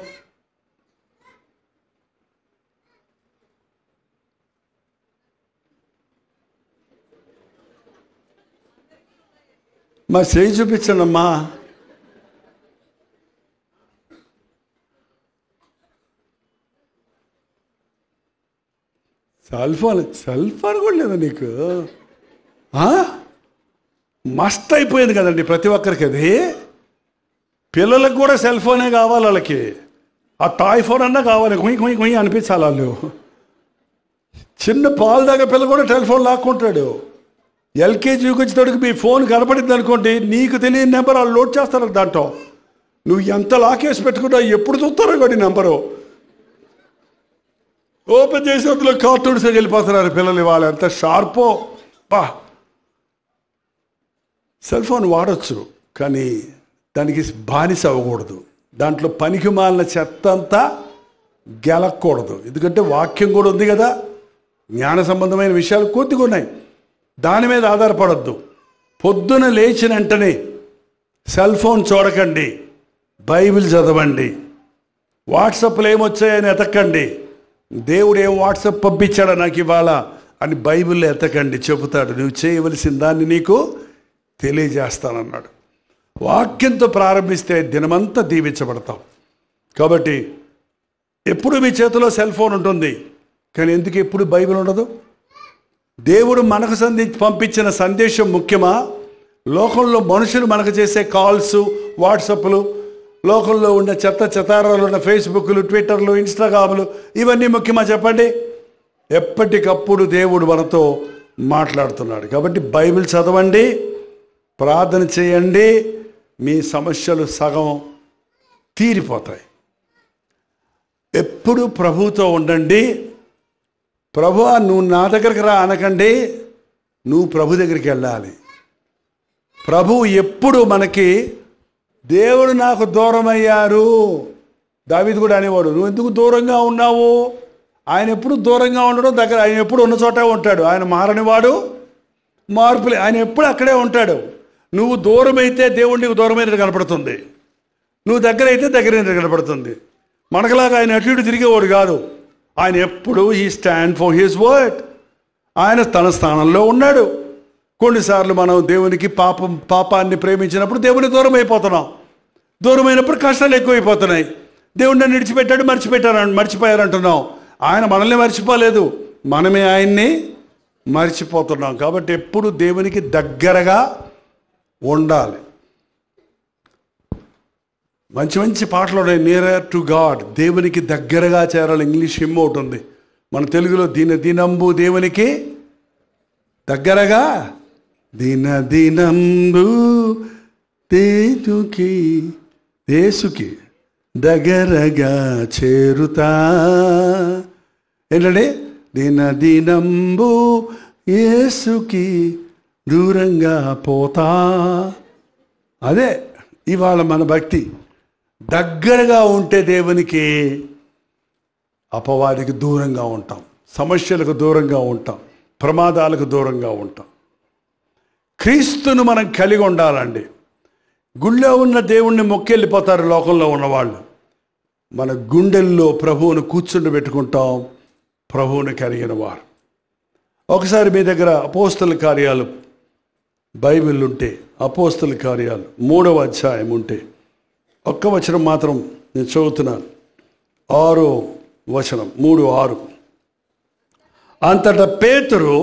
మా చేయి చూపించండి అమ్మా. సెల్ ఫోన్ కూడా లేదా నీకు? మస్ట్ అయిపోయింది కదండి ప్రతి ఒక్కరికి. అది పిల్లలకు కూడా సెల్ ఫోనే కావాలి వాళ్ళకి. ఆ టాయ్ ఫోన్ అన్నా కావాలి, కొయ్యి కొయ్యి కొయ్యి అనిపించాలి వాళ్ళు. చిన్న పాలు దాకా పిల్ల కూడా టెలిఫోన్ లాక్కుంటాడు. ఎల్కేజీకి వచ్చేటోడికి మీ ఫోన్ కనపడింది అనుకోండి, నీకు తెలియని నెంబర్ వాళ్ళు లోడ్ చేస్తారు దాంట్లో. నువ్వు ఎంత లాకేసి పెట్టుకుంటావు, ఎప్పుడు చూస్తారో కూడా నెంబరు ఓపెన్ చేసి అందులో కార్టూన్స్ వెళ్ళిపోతున్నారు పిల్లలు. వాళ్ళు ఎంత షార్పో బా. సెల్ ఫోన్ వాడచ్చు, కానీ దానికి బానిస అవ్వకూడదు. దాంట్లో పనికి మాలిన చెత్త అంతా గెలకూడదు. ఎందుకంటే వాక్యం కూడా ఉంది కదా, జ్ఞాన సంబంధమైన విషయాలు కొద్దిగా ఉన్నాయి, దాని మీద ఆధారపడద్దు. పొద్దున లేచిన వెంటనే సెల్ ఫోన్ చూడకండి, బైబిల్ చదవండి. వాట్సాప్లో ఏమొచ్చాయని ఎతకండి, దేవుడు ఏం వాట్సాప్ పంపించాడా నాకు ఇవాళ అని బైబిల్లో ఎతకండి. చెబుతాడు, నువ్వు చేయవలసిన దాన్ని నీకు తెలియజేస్తానన్నాడు. వాక్యంతో ప్రారంభిస్తే దినమంతా దీవించబడతాం. కాబట్టి ఎప్పుడు మీ చేతిలో సెల్ ఫోన్ ఉంటుంది, కానీ ఎందుకు ఎప్పుడు బైబిల్ ఉండదు? దేవుడు మనకు పంపించిన సందేశం ముఖ్యమా? లోకంలో మనుషులు మనకు చేసే కాల్స్, వాట్సాప్లు, లోకంలో ఉన్న చెత్త చెతారాలు ఉన్న ఫేస్బుక్లు, ట్విట్టర్లు, ఇన్స్టాగ్రామ్లు, ఇవన్నీ ముఖ్యమా చెప్పండి? ఎప్పటికప్పుడు దేవుడు మనతో మాట్లాడుతున్నాడు. కాబట్టి బైబిల్ చదవండి, ప్రార్థన చేయండి, మీ సమస్యలు సగం తీరిపోతాయి. ఎప్పుడు ప్రభువుతో ఉండండి. ప్రభువా నువ్వు నా దగ్గరికి రా అనకండి, నువ్వు ప్రభు దగ్గరికి వెళ్ళాలి. ప్రభువు ఎప్పుడు మనకి దేవుడు నాకు దూరం అయ్యారు. దావీదు కూడా అనేవాడు, నువ్వు ఎందుకు దూరంగా ఉన్నావు? ఆయన ఎప్పుడు దూరంగా ఉండడం దగ్గర, ఆయన ఎప్పుడు ఉన్న చోటే ఉంటాడు. ఆయన మారనివాడు, మార్పులే, ఆయన ఎప్పుడు అక్కడే ఉంటాడు. నువ్వు దూరం అయితే దేవుడు నీకు దూరమైనది కనపడుతుంది, నువ్వు దగ్గర అయితే దగ్గరైనది కనపడుతుంది. మనకులాగా ఆయన అటు ఇటు తిరిగేవాడు కాదు. ఆయన ఎప్పుడు he stand for his word. ఆయన తన స్థానంలో ఉన్నాడు. కొన్నిసార్లు మనం దేవునికి పాపాన్ని ప్రేమించినప్పుడు దేవుని దూరం అయిపోతున్నాం. దూరమైనప్పుడు కష్టాలు ఎక్కువైపోతున్నాయి. దేవుడు నన్ను విడిచిపెట్టాడు, మర్చిపోయారంటున్నాం. ఆయన మనల్ని మర్చిపోలేదు, మనమే ఆయన్ని మర్చిపోతున్నాం. కాబట్టి ఎప్పుడు దేవునికి దగ్గరగా ఉండాలి. మంచి మంచి పాటలు ఉన్నాయి, నియరర్ టు గాడ్, దేవునికి దగ్గరగా చేరాలి. ఇంగ్లీష్ హిమ్ ఒకటి ఉంది, మన తెలుగులో దినంబు దేవునికి దగ్గరగా, దినంబు యేసుకి దగ్గరగా చేరుతా. ఏంటంటే దినంబు యేసుకి దూరంగా పోతా. అదే ఇవాళ మన భక్తి. దగ్గరగా ఉంటే దేవునికి అపవాదికి దూరంగా ఉంటాం, సమస్యలకు దూరంగా ఉంటాం, ప్రమాదాలకు దూరంగా ఉంటాం. క్రీస్తును మనం కలిగి ఉండాలండి. గుళ్ళో ఉన్న దేవుణ్ణి మొక్కెళ్ళిపోతారు లోకంలో ఉన్నవాళ్ళు. మన గుండెల్లో ప్రభువును కూర్చుండి పెట్టుకుంటాం, ప్రభువును కలిగిన వారు. ఒకసారి మీ దగ్గర అపోస్తల కార్యాలు బైబిల్ ఉంటే, అపోస్తల కార్యాలు 3వ అధ్యాయం ఉంటే, ఒక్క వచనం మాత్రం నేను చదువుతున్నాను. 6వ వచనం, 3:6. అంతటా పేతురు,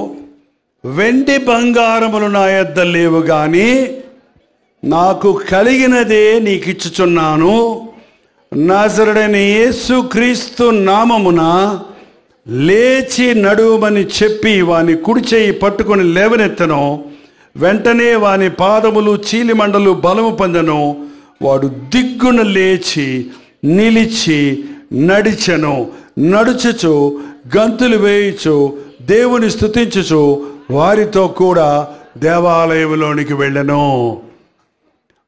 వెండి బంగారములు నా యొద్ద లేవు గాని నాకు కలిగినదే నీకు ఇచ్చుచున్నాను. నజరుడైన యేసు క్రీస్తు నామమున లేచి నడువమని చెప్పి వాని కుడి చేయి పట్టుకొని లేవనెత్తను. వెంటనే వాని పాదములు చీలిమండలు బలము పొందెను. వాడు దిగ్గున లేచి నిలిచి నడిచెను. నడుచుచు గంతులు వేయుచు దేవుని స్తుతించుచు వారితో కూడా దేవాలయంలోనికి వెళ్ళెను.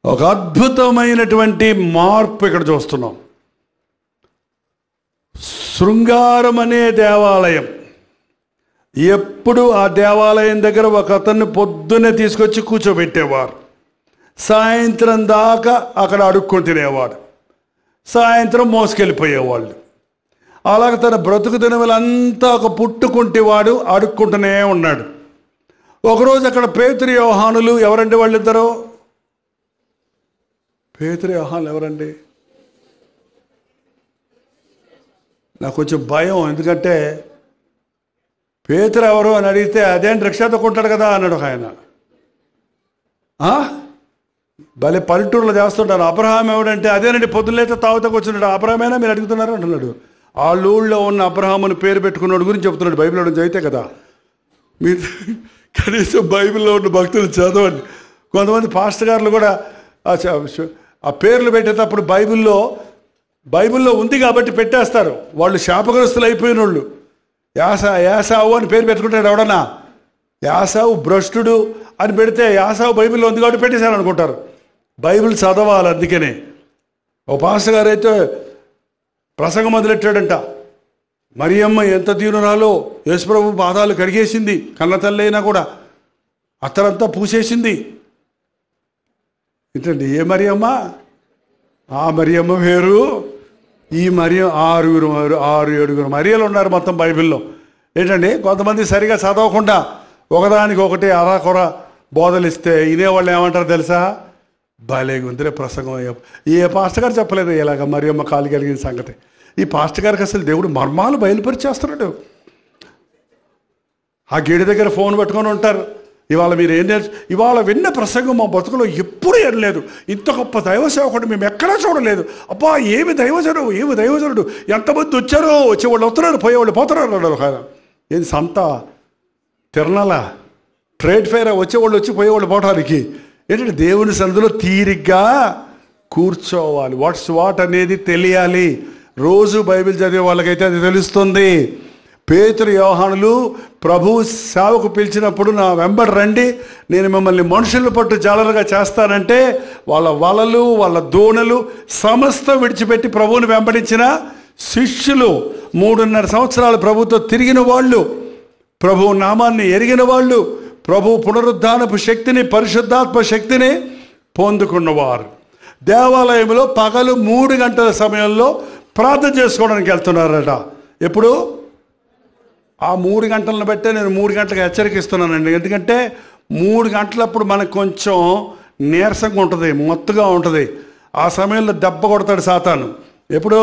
ఒక అద్భుతమైనటువంటి మార్పు ఇక్కడ చూస్తున్నాం. శృంగారం అనే దేవాలయం, ఎప్పుడు ఆ దేవాలయం దగ్గర ఒక అతన్ని పొద్దున్నే తీసుకొచ్చి కూర్చోబెట్టేవారు. సాయంత్రం దాకా అక్కడ అడుక్కొని తినేవాడు, సాయంత్రం మోసుకెళ్ళిపోయేవాళ్ళు. అలాగే తన బ్రతుకు దినములంతా ఒక పుట్టుకుంటేవాడు అడుక్కుంటూనే ఉన్నాడు. ఒకరోజు అక్కడ పేతురు యోహానులు, ఎవరండి వాళ్ళిద్దరూ? పేతురు యోహానులు ఎవరండి? నాకు కొంచెం భయం, ఎందుకంటే పేతురు ఎవరు అని అడిగితే అదేంటి రిక్షా తొక్కుంటాడు కదా అన్నాడు ఒక ఆయన. భలే పల్లెటూరులో చేస్తుంటారు. అబ్రహాం ఎవడంటే అదేనండి పొద్దులేతే తాగుతాకు వచ్చినాడు. అబ్రహామేనా మీరు అడుగుతున్నారు అంటున్నాడు. ఆ ఊళ్ళో ఉన్న అబ్రహాముని పేరు పెట్టుకున్నాడు గురించి చెప్తున్నాడు. బైబిల్లో చదివితే కదా, మీరు కనీసం బైబిల్లో ఉన్న భక్తులు చదవండి. కొంతమంది పాస్టర్ గారులు కూడా ఆ పేర్లు పెట్టేటప్పుడు బైబిల్లో ఉంది కాబట్టి పెట్టేస్తారు. వాళ్ళు శాపగ్రస్తులు అయిపోయిన వాళ్ళు. యాసావు అని పేరు పెట్టుకుంటాడు ఎవడన్నా. యాసావు భ్రష్టుడు అని పెడితే యాసావు బైబిల్లో ఉంది కాబట్టి పెట్టేశారు అనుకుంటారు. బైబిల్ చదవాలి. అందుకనే ఓ పాస్టర్ గారు అయితే ప్రసంగం మొదలెట్టాడంట. మరియమ్మ ఎంత దీనురాలో, యేసుప్రభు పాదాలు కడిగేసింది, కన్న తల్లి అయినా కూడా అత్తరంతా పూసేసింది. ఏంటండి ఏ మరియమ్మ? ఆ మరియమ్మ వేరు, ఈ మరియం 6-7 మరియలు ఉన్నారు మొత్తం బైబిల్లో. ఏంటండి కొంతమంది సరిగా చదవకుండా ఒకదానికి ఒకటి అరాకొర బోధలు ఇస్తే ఇదేవాళ్ళు ఏమంటారు తెలుసా? భలే గుందిరే ప్రసంగం. ఏ పాస్టర్ గారు చెప్పలేదు ఇలాగ మరియమ్మ కాలు కలిగిన సంగతి. ఈ పాస్టర్ గారికి అసలు దేవుడు మర్మాలు బయలుపరిచేస్తున్నాడు. ఆ గేడి దగ్గర ఫోన్ పెట్టుకొని ఉంటారు. ఇవాళ మీరు ఏం ఇవాళ విన్న ప్రసంగం మా బతుకులో ఎప్పుడు వినలేదు. ఇంత గొప్ప దైవ సేవకుడు మేము ఎక్కడా చూడలేదు. అబ్బా ఏమి దైవజనుడు, ఎంతమంది వచ్చారో, వచ్చేవాళ్ళు వస్తున్నారు, పోయేవాళ్ళు పోతున్నారు అన్నాడు. ఏది సంత, తిరణాల, ట్రేడ్ ఫెయిర్, వచ్చేవాళ్ళు వచ్చి పోయేవాళ్ళు పోవడానికి. ఏంటంటే దేవుని సన్నిధిలో తీరిగ్గా కూర్చోవాలి. వాట్ అనేది తెలియాలి. రోజు బైబిల్ చదివే వాళ్ళకైతే అది తెలుస్తుంది. పేతురు యోహానులు ప్రభు సేవకు పిలిచినప్పుడు నా వెంబడి రండి, నేను మిమ్మల్ని మనుషుల పట్టు జాలరుగా చేస్తానంటే వాళ్ళ వలలు, వాళ్ళ దోణలు సమస్తం విడిచిపెట్టి ప్రభువుని వెంబడించిన శిష్యులు, 3.5 సంవత్సరాలు ప్రభుతో తిరిగిన వాళ్ళు, ప్రభు నామాన్ని ఎరిగిన వాళ్ళు, ప్రభు పునరుద్ధానపు శక్తిని, పరిశుద్ధాత్మ శక్తిని పొందుకున్నవారు దేవాలయంలో పగలు 3 గంటల సమయంలో ప్రార్థన చేసుకోవడానికి వెళ్తున్నారట. ఎప్పుడు? ఆ 3 గంటలను బట్టే నేను 3 గంటలకు హెచ్చరికిస్తున్నానండి. ఎందుకంటే 3 గంటలప్పుడు మనకు కొంచెం నీరసంగా ఉంటుంది, మొత్తుగా ఉంటుంది. ఆ సమయంలో దెబ్బ కొడతాడు సాతాను. ఎప్పుడు?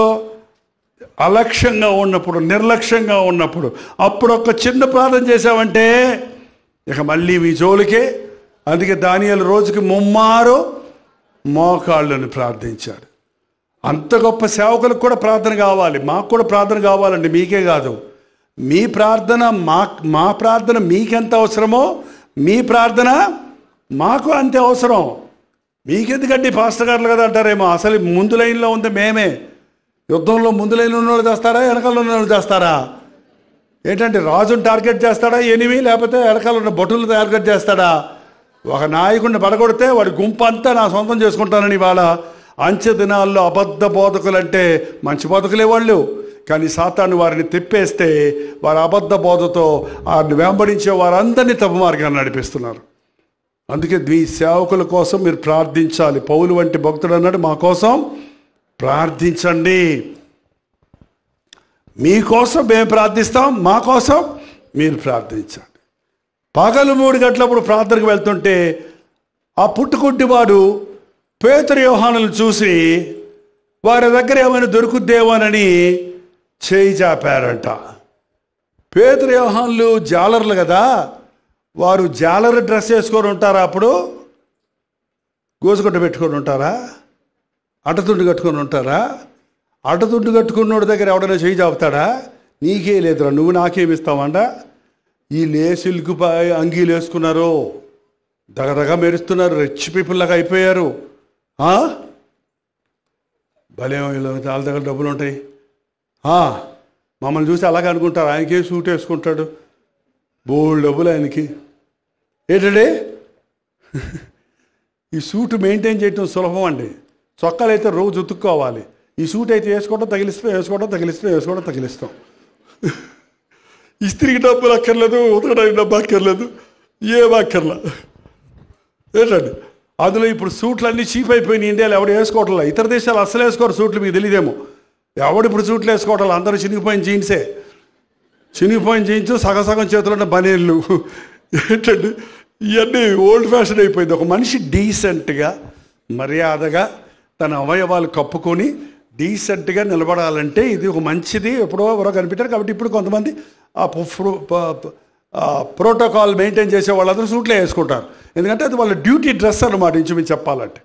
అలక్ష్యంగా ఉన్నప్పుడు, నిర్లక్ష్యంగా ఉన్నప్పుడు. అప్పుడు ఒక చిన్న ప్రార్థన చేసామంటే ఇక మళ్ళీ మీ జోలికే. అందుకే దానియేలు రోజుకి 3 మోకాళ్ళను ప్రార్థించాడు. అంత గొప్ప సేవకులకు కూడా ప్రార్థన కావాలి, మాకు కూడా ప్రార్థన కావాలండి. మీకే కాదు, మీ ప్రార్థన మా ప్రార్థన మీకెంత అవసరమో మీ ప్రార్థన మాకు అంతే అవసరం. మీకెందుకంటే పాస్టర్ గారులు కదా అంటారేమో. అసలు ముందు లైన్లో ఉంది మేమే. యుద్ధంలో ముందు లైన్లో ఉన్న వాళ్ళు చేస్తారా, వెనకాల ఉన్న వాళ్ళు చేస్తారా? ఏంటంటే రాజును టార్గెట్ చేస్తాడా ఎనిమి, లేకపోతే వెనకాల ఉన్న బొట్టులు టార్గెట్ చేస్తాడా? ఒక నాయకుడిని పడగొడితే వాడి గుంపు అంతా నా సొంతం చేసుకుంటానని ఇవాళ అంచె దినాల్లో అబద్ధ బోధకులు అంటే మంచి బోధకులే వాళ్ళు. కానీ సాతాను వారిని తిప్పేస్తే వారి అబద్ధ బోధతో వారిని వెంబడించే వారందరినీ తప్పు మార్గాన్ని నడిపిస్తున్నారు. అందుకే మీ సేవకుల కోసం మీరు ప్రార్థించాలి. పౌలు వంటి భక్తుడు అన్నాడు, మా కోసం ప్రార్థించండి. మీకోసం మేము ప్రార్థిస్తాం, మా కోసం మీరు ప్రార్థించండి. పగలు 3 గంటలప్పుడు ప్రార్థనకు వెళ్తుంటే ఆ పుట్టుకుంటివాడు పేతురు యోహానులను చూసి వారి దగ్గర ఏమైనా దొరుకుద్దేమోనని చేయి చాపారంట. పేతురు యోహానులు జాలర్లు కదా, వారు జాలర్ డ్రెస్ వేసుకొని ఉంటారా? అప్పుడు గోసుగుడ్డ పెట్టుకొని ఉంటారా? అటతుండు కట్టుకొని ఉంటారా? అటతుండు కట్టుకున్నోడి దగ్గర ఎవడైనా చేయి చాపుతాడా? నీకే లేదురా, నువ్వు నాకేమిస్తావంట. ఈ సిల్క్ అంగీలు వేసుకున్నారు, దగదగ మెరుస్తున్నారు, రిచ్ పీపుల్ లాగా అయిపోయారు. భలే వాళ్ళ దగ్గర డబ్బులు ఉంటాయి. మమ్మల్ని చూసి అలాగే అనుకుంటారు. ఆయనకే సూట్ వేసుకుంటాడు, బోల్డ్ డబ్బులు ఆయనకి. ఏంటండి ఈ సూట్ మెయింటైన్ చేయటం సులభం అండి. చొక్కాలు అయితే రోజు ఉతుక్కోవాలి. ఈ సూట్ అయితే వేసుకోవడం తగిలిస్తాం. ఇస్త్రీకి డబ్బులు అక్కర్లేదు, ఉతకడానికి డబ్బు అక్కర్లేదు, ఏం అక్కర్లా. ఏంటండి అందులో ఇప్పుడు సూట్లు అన్నీ చీప్ అయిపోయినాయి. ఇండియాలో ఎవడు వేసుకోవట్లా. ఇతర దేశాలు అస్సలు వేసుకోరు సూట్లు, మీకు తెలియదేమో. ఎవడు ఇప్పుడు సూట్లు వేసుకోవట్లా, అందరూ చినిగిపోయిన జీన్సే. చినిగిపోయిన జీన్స్, సగం చేతులు ఉన్న బనీళ్ళు. ఏంటండి ఇవన్నీ ఓల్డ్ ఫ్యాషన్ అయిపోయింది. ఒక మనిషి డీసెంట్గా, మర్యాదగా తన అవయవాలు కప్పుకొని డీసెంట్గా నిలబడాలంటే ఇది ఒక మంచిది. ఎప్పుడో ఎవరో కనిపెట్టారు కాబట్టి ఇప్పుడు కొంతమంది ప్రోటోకాల్ మెయింటైన్ చేసే వాళ్ళందరూ సూట్లే వేసుకుంటారు. ఎందుకంటే అది వాళ్ళ డ్యూటీ డ్రెస్ అన్నమాట. ఇంచుమించు చెప్పాలంటే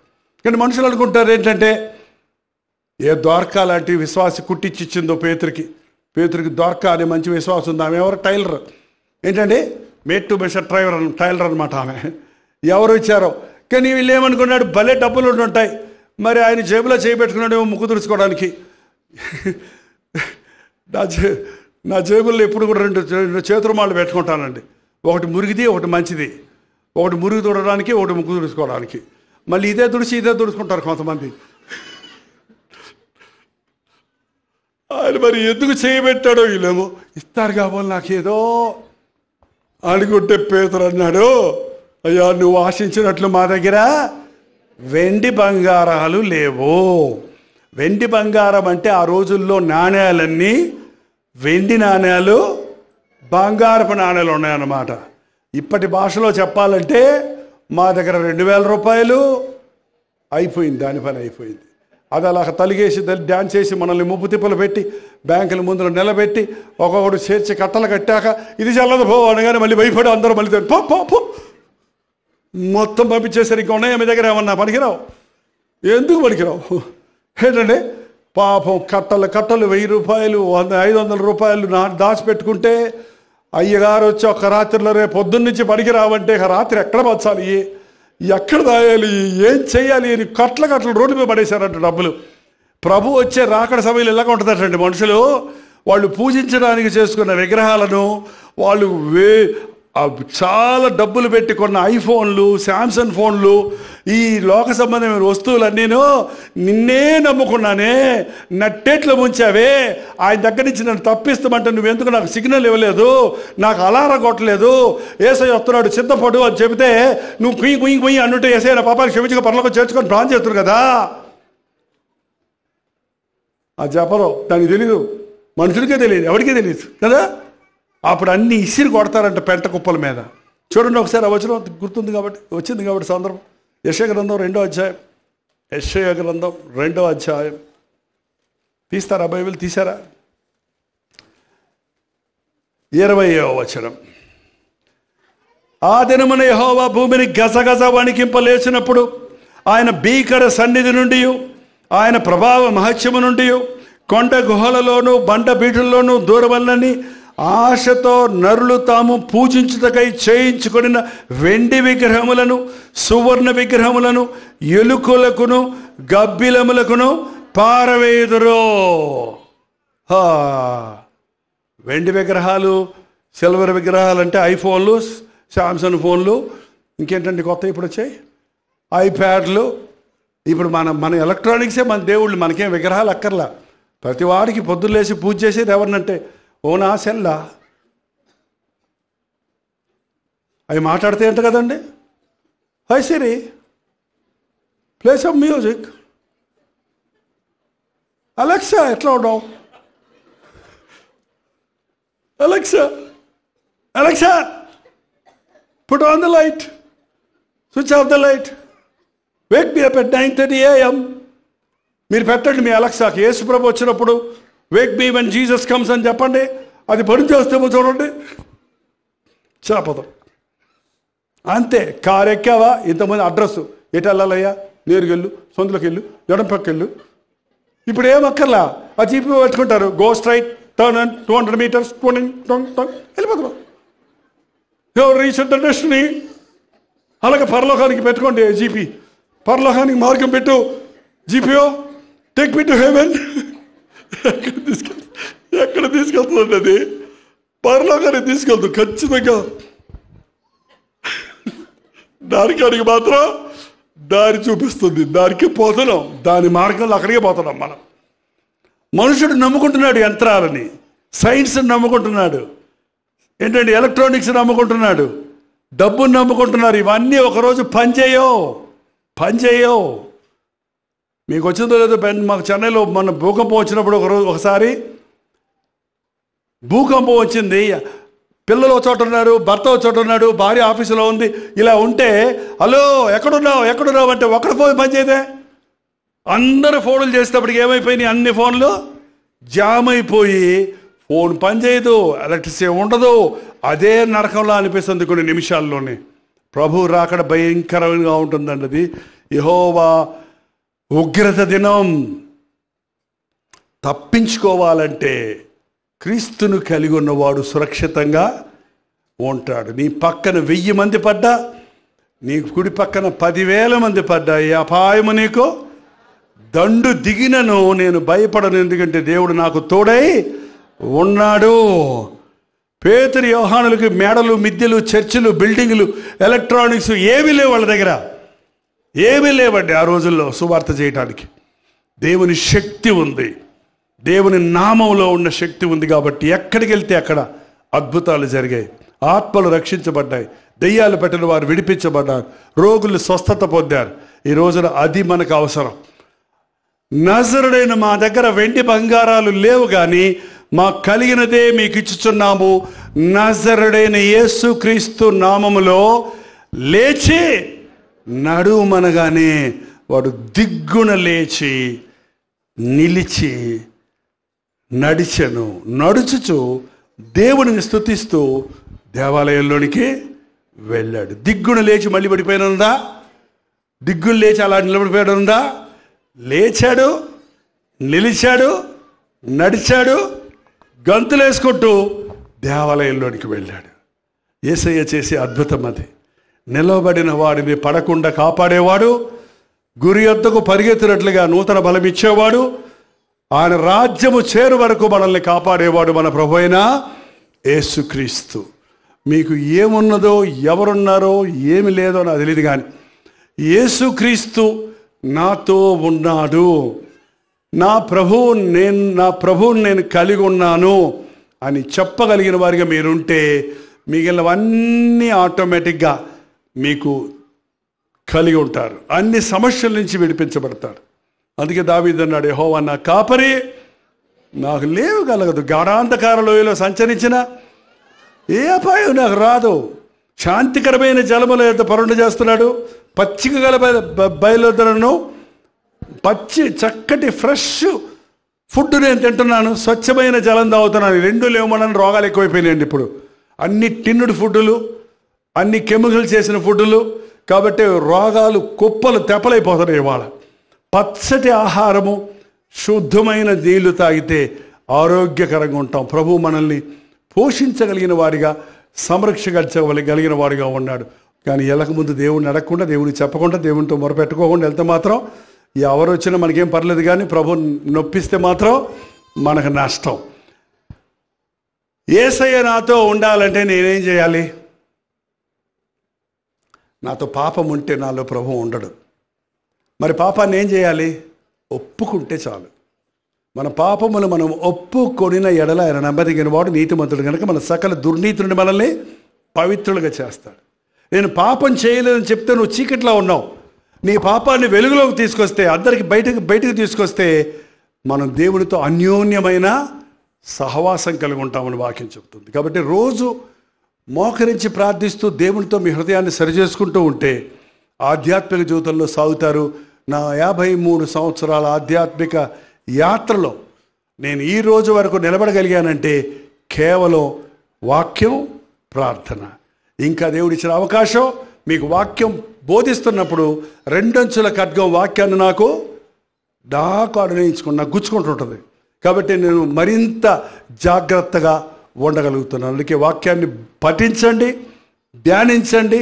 కానీ మనుషులు అనుకుంటారు ఏంటంటే, ఏ ద్వారకా లాంటి విశ్వాసి కుట్టిచ్చిచ్చిందో పేతురికి ద్వారకా అనే మంచి విశ్వాసం ఉంది. ఆమె ఎవరు? టైలర్. ఏంటంటే మేట్ టు మెషర్ టైలర్ అనమాట ఆమె. ఎవరు ఇచ్చారో. కానీ వీళ్ళు ఏమనుకున్నాడు, భలే డబ్బులు ఉంటాయి, మరి ఆయన జేబులో చేయబెట్టుకున్నాడేమో ముక్కు తుడుచుకోవడానికి. నా జేబుల్లో ఎప్పుడు కూడా రెండు చేతురుమాళ్ళు పెట్టుకుంటానండి. ఒకటి మురిగిది, ఒకటి మంచిది. ఒకటి మురిగి తుడడానికి, ఒకటి ముక్కు తుడుచుకోవడానికి. మళ్ళీ ఇదే తుడుచుకుంటారు కొంతమంది. ఆయన మరి ఎందుకు చేయబెట్టాడో వీళ్ళేమో ఇస్తారు కాబోలు నాకేదో అనుకుంటే పేతురు అన్నాడు, అయ్యా నువ్వు ఆశించినట్లు మా దగ్గర వెండి బంగారాలు లేవు. వెండి బంగారం అంటే ఆ రోజుల్లో నాణ్యాలన్నీ వెండి నాణ్యాలు, బంగారపు నాణ్యాలు ఉన్నాయన్నమాట. ఇప్పటి భాషలో చెప్పాలంటే మా దగ్గర 2000 రూపాయలు అయిపోయింది, దాని పని అయిపోయింది. అది అలా తలిగేసి డ్యాన్స్ చేసి మనల్ని ముప్పు తిప్పలు పెట్టి బ్యాంకుల ముందులో నిలబెట్టి ఒక్కొక్కడు చేర్చి కట్టలు కట్టాక ఇది చల్లదు పో అనగానే మళ్ళీ భయపడి అందరూ మళ్ళీ పో మొత్తం పంపించేసరికి ఇంకా ఉన్నాయి మీ దగ్గర ఏమన్నా పనికిరావు. ఎందుకు పనికిరావు? ఏంటంటే పాపం కట్టలు 1000 రూపాయలు 500 రూపాయలు దాచిపెట్టుకుంటే అయ్యగారు వచ్చి ఒక రాత్రిలో రేపు పొద్దున్న నుంచి పనికి రావంటే రాత్రి ఎక్కడ పంచాలి, ఎక్కడ దాయాలి, ఏం చేయాలి అని కట్టలు రోడ్డు మీద పడేశారంట డబ్బులు. ప్రభు వచ్చే రాకడ సమయంలో ఇలాగ ఉంటుందటండి. మనుషులు వాళ్ళు పూజించడానికి చేసుకున్న విగ్రహాలను వాళ్ళు చాలా డబ్బులు పెట్టి కొన్న ఐఫోన్లు, శాంసంగ్ ఫోన్లు, ఈ లోక సంబంధమైన వస్తువులన్నీను నిన్నే నమ్ముకున్నానే, నట్టేట్లో ముంచావే, ఆయన దగ్గర నుంచి నన్ను తప్పిస్తామంటే నువ్వెందుకు నాకు సిగ్నల్ ఇవ్వలేదు, నాకు అలారం కొట్టలేదు, ఏసై వస్తున్నాడు సిద్ధపడు అని చెబితే నువ్వు కుయ్యి అన్నుంటే ఏసై నా పాపాలు క్షమించుగా పనులకు చేర్చుకొని ప్లాన్ చేస్తున్నారు కదా. అది చెప్పరు, దానికి తెలీదు, మనుషులకే తెలియదు, ఎవరికీ తెలియదు కదా. అప్పుడు అన్ని ఇసిరి కొడతారంట పెంట కుప్పల మీద. చూడండి ఒకసారి ఆ వచనం గుర్తుంది కాబట్టి, వచ్చింది కాబట్టి సందర్భం. యెషయా గ్రంథం 2వ అధ్యాయం. యెషయా గ్రంథం 2వ అధ్యాయం. తీస్తారా బైబిల్? తీశారా? 20వ వచనం. ఆ దినమున యెహోవా భూమిని గజగజ వణికింపలేసినప్పుడు ఆయన భీకర సన్నిధి నుండి, ఆయన ప్రభావ మహత్యము నుండి కొండ గుహలలోనూ బండ బీటుల్లోనూ దూరవల్లని ఆశతో నరులు తాము పూజించుటకై చేయించుకొనిన వెండి విగ్రహములను, సువర్ణ విగ్రహములను, ఎలుకలకును గబ్బిలములకును పారవేయుదురు. వెండి విగ్రహాలు, సిల్వర్ విగ్రహాలు అంటే ఐఫోన్లు, శాంసంగ్ ఫోన్లు, ఇంకేంటండి కొత్త ఇప్పుడు వచ్చాయి ఐప్యాడ్లు. ఇప్పుడు మన ఎలక్ట్రానిక్సే మన దేవుళ్ళు, మనకేం విగ్రహాలు అక్కర్లా. ప్రతి వాడికి పొద్దులేసి పూజ చేసేది ఎవరినంటే ఓనా సెల్లా. అవి మాట్లాడితే ఏంట కదండి, హై సిరి ప్లే సమ్ మ్యూజిక్, అలెక్సా ఎట్లా ఉండవు, Alexa put on the light, switch off the light, Wake me up at 9:30 AM. మీరు పెట్టండి మీ అలెక్సాకి, యేసు ప్రభు వచ్చినప్పుడు Wake me when Jesus comes అని చెప్పండి, అది పని చేస్తేమో చూడండి చాపదు. అంతే. కారు ఎక్కావా, ఇంతమంది అడ్రస్, ఎటు వెళ్ళాలయ్యా, నేరుగెళ్ళు, సొంతలోకి వెళ్ళు, ఎడం పక్కెళ్ళు. ఇప్పుడు ఏమక్కర్లా, ఆ జీపీ పెట్టుకుంటారు, go straight, turn and 200 meters వెళ్ళిపోతారు. ఎవరు రీచ్ ద డెస్టినీ. అలాగే పరలోకానికి పెట్టుకోండి జీపీ, పరలోకానికి మార్గం పెట్టు, GPO take me to heaven. ఎక్కడ తీసుకెళ్తుంది అది? పరలోకానికి తీసుకెళ్తూ ఖచ్చితంగా. దానికి మాత్రం దారి చూపిస్తుంది, దానికి పోతున్నాం, దాని మార్గంలో అక్కడికే పోతున్నాం మనం. మనుషుడు నమ్ముకుంటున్నాడు యంత్రాలని, సైన్స్ని నమ్ముకుంటున్నాడు, ఏంటంటే ఎలక్ట్రానిక్స్ నమ్ముకుంటున్నాడు, డబ్బుని నమ్ముకుంటున్నారు. ఇవన్నీ ఒకరోజు పనిచేయవు. మీకు వచ్చిందో లేదో, మాకు చెన్నైలో మన భూకంపం వచ్చినప్పుడు ఒకసారి భూకంపం వచ్చింది. పిల్లలు ఒక చోట ఉన్నారు, భర్త ఒక చోట ఉన్నాడు, భార్య ఆఫీసులో ఉంది. ఇలా ఉంటే హలో ఎక్కడున్నావు అంటే ఒకటి ఫోన్ పనిచేయదే. అందరూ ఫోన్లు చేసేటప్పటికి ఏమైపోయినాయి, అన్ని ఫోన్లు జామ్ అయిపోయి ఫోన్ పనిచేయదు, ఎలక్ట్రిసిటీ ఉండదు. అదే నరకంలా అనిపిస్తుంది కొన్ని నిమిషాల్లోనే. ప్రభు రాకడ భయంకరంగా ఉంటుందండి. అది యెహోవా ఉగ్రత దినం తప్పించుకోవాలంటే క్రీస్తును కలిగి ఉన్నవాడు సురక్షితంగా ఉంటాడు. నీ పక్కన 1000 మంది పడ్డా, నీ కుడి పక్కన 10,000 మంది పడ్డా, ఈ అపాయము నీకు దండు దిగినను నేను భయపడను, ఎందుకంటే దేవుడు నాకు తోడై ఉన్నాడు. పేతురు యోహానులకి మేడలు, మిద్దెలు, చర్చిలు, బిల్డింగులు, ఎలక్ట్రానిక్స్ ఏమీ లేవు వాళ్ళ దగ్గర, ఏమీ లేవండి ఆ రోజుల్లో సువార్త చేయడానికి. దేవుని శక్తి ఉంది, దేవుని నామంలో ఉన్న శక్తి ఉంది. కాబట్టి ఎక్కడికి వెళ్తే అక్కడ అద్భుతాలు జరిగాయి, ఆత్మలు రక్షించబడ్డాయి, దెయ్యాలు పెట్టిన వారు విడిపించబడ్డారు, రోగులు స్వస్థత పొందారు. ఈ రోజున అది మనకు అవసరం. నజరుడైన మా దగ్గర వెండి బంగారాలు లేవు, కానీ మాకు కలిగినదే మీకు ఇచ్చుచున్నాము. నజరుడైన యేసుక్రీస్తు నామములో లేచి నడుమనగానే వాడు దిగ్గున లేచి నిలిచి నడిచెను. నడుచుచు దేవుడిని స్తుతిస్తూ దేవాలయంలోనికి వెళ్ళాడు. దిగ్గున లేచి మళ్ళీ పడిపోయినుందా? దిగ్గును లేచి అలా నిలబడిపోయాడుందా? లేచాడు, నిలిచాడు, నడిచాడు, గంతులేసుకుంటూ దేవాలయంలోనికి వెళ్ళాడు. యేసయ్య చేసే అద్భుతం అది. నిలబడిన వాడిని పడకుండా కాపాడేవాడు, గురి యొద్దకు పరిగెత్తినట్లుగా నూతన బలం ఇచ్చేవాడు, ఆయన రాజ్యము చేరు వరకు మనల్ని కాపాడేవాడు మన ప్రభు అయిన యేసుక్రీస్తు. మీకు ఏమున్నదో, ఎవరున్నారో, ఏమి లేదో నాకు తెలియదు, కానీ యేసుక్రీస్తు నాతో ఉన్నాడు, నా ప్రభువుని నేను కలిగి ఉన్నాను అని చెప్పగలిగిన వారిగా మీరుంటే మిగిలినవన్నీ ఆటోమేటిక్గా మీకు కలిగి ఉంటారు. అన్ని సమస్యల నుంచి విడిపించబడతారు. అందుకే దావీదు అన్నాడు, యెహోవా నా కాపరి, నాకు లేవు కలగదు. గాఢాంధకార లోయలో సంచరించిన ఏ అపాయం నాకు రాదు. శాంతికరమైన జలముల యొక్క పరుండ చేస్తున్నాడు. పచ్చిక గల బయలుదేరను, పచ్చి చక్కటి ఫ్రెష్ ఫుడ్ నేను తింటున్నాను, స్వచ్ఛమైన జలం తాగుతున్నాను. 2 లేవు, మనం రోగాలు ఎక్కువైపోయినాయండి ఇప్పుడు. అన్ని టిన్నుడు ఫుడ్డులు, అన్ని కెమికల్ చేసిన ఫుడ్డులు, కాబట్టి రోగాలు కుప్పలు తెప్పలైపోతున్నాయి. ఇవాళ పచ్చటి ఆహారము, శుద్ధమైన నీళ్లు తాగితే ఆరోగ్యకరంగా ఉంటాం. ప్రభు మనల్ని పోషించగలిగిన వారిగా, సంరక్షించగలిగిన వారిగా ఉన్నాడు. కానీ వెళ్ళకముందు దేవుడిని అడగకుండా, దేవుడిని చెప్పకుండా, దేవునితో మొరపెట్టుకోకుండా వెళ్తే మాత్రం ఎవరు వచ్చినా మనకేం పర్లేదు, కానీ ప్రభు నొప్పిస్తే మాత్రం మనకు నష్టం. యేసయ్య నాతో ఉండాలంటే నేనేం చేయాలి? నాతో పాపం ఉంటే నాలో ప్రభు ఉండడు. మరి పాపాన్ని ఏం చేయాలి? ఒప్పుకుంటే చాలు. మన పాపములు మనం ఒప్పుకొనిన ఎడల ఆయన నమ్మదగిన వాడు, నీతిమంతుడు కనుక మన సకల దుర్నీతి నుండి మనల్ని పవిత్రులుగా చేస్తాడు. నేను పాపం చేయలేదని చెప్తే నువ్వు చీకట్లో ఉన్నావు. నీ పాపాన్ని వెలుగులోకి తీసుకొస్తే, అందరికి బయటకు తీసుకొస్తే మనం దేవునితో అన్యోన్యమైన సహవాసం కలిగి ఉంటామని వాక్యం చెప్తుంది. కాబట్టి రోజు మోకరించి ప్రార్థిస్తూ దేవునితో మీ హృదయాన్ని సరిచేసుకుంటూ ఉంటే ఆధ్యాత్మిక జీవితంలో సాగుతారు. నా 53 సంవత్సరాల ఆధ్యాత్మిక యాత్రలో నేను ఈ రోజు వరకు నిలబడగలిగానంటే కేవలం వాక్యం, ప్రార్థన. ఇంకా దేవుడిచ్చిన అవకాశం, మీకు వాక్యం బోధిస్తున్నప్పుడు 2 అంచుల ఖడ్గం వాక్యాన్ని నాకు అడనేయించుకుని నాకు గుచ్చుకుంటుంటుంది. కాబట్టి నేను మరింత జాగ్రత్తగా ఉండగలుగుతున్నాను. అందుకే వాక్యాన్ని పఠించండి, ధ్యానించండి,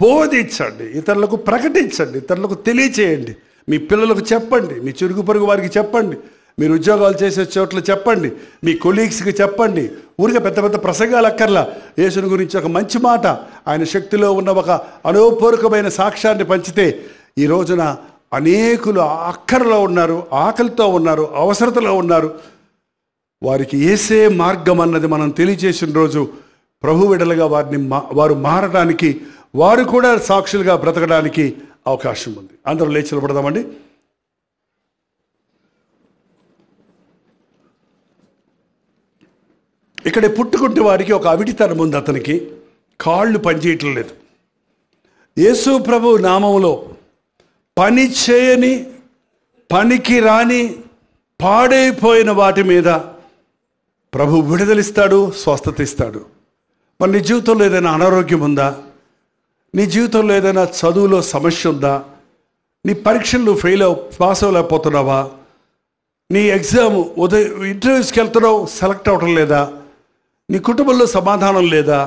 బోధించండి, ఇతరులకు ప్రకటించండి, ఇతరులకు తెలియచేయండి. మీ పిల్లలకు చెప్పండి, మీ చిరుగు పొరుగు వారికి చెప్పండి, మీరు ఉద్యోగాలు చేసే చోట్ల చెప్పండి, మీ కొలీగ్స్కి చెప్పండి. ఊరిగా పెద్ద పెద్ద ప్రసంగాలు అక్కర్లా. యేసుని గురించి ఒక మంచి మాట, ఆయన శక్తిలో ఉన్న ఒక అనుపూర్వకమైన సాక్ష్యాన్ని పంచితే ఈ రోజున అనేకులు అక్కరలో ఉన్నారు, ఆకలితో ఉన్నారు, అవసరతలో ఉన్నారు. వారికి యేసే మార్గం అన్నది మనం తెలియజేసిన రోజు ప్రభు విడలుగా వారు మారడానికి, వారు కూడా సాక్షులుగా బ్రతకడానికి అవకాశం ఉంది. అందరూ లేచి నిలబడదామండి. ఇక్కడ పుట్టుకుంటే వారికి ఒక అవిటితనం ఉంది. అతనికి కాళ్ళు పనిచేయటం లేదు. యేసు ప్రభు నామములో పని చేయని, పనికి రాని, పాడైపోయిన వాటి మీద ప్రభు విడుదలిస్తాడు, స్వస్థత ఇస్తాడు. మరి నీ జీవితంలో ఏదైనా అనారోగ్యం ఉందా? నీ జీవితంలో ఏదైనా చదువులో సమస్య ఉందా? నీ పరీక్షలు పాస్ అవ్వలేకపోతున్నావా? నీ ఎగ్జామ్ ఇంటర్వ్యూస్కి వెళ్తున్నావు, సెలెక్ట్ అవ్వటం లేదా? నీ కుటుంబంలో సమాధానం లేదా?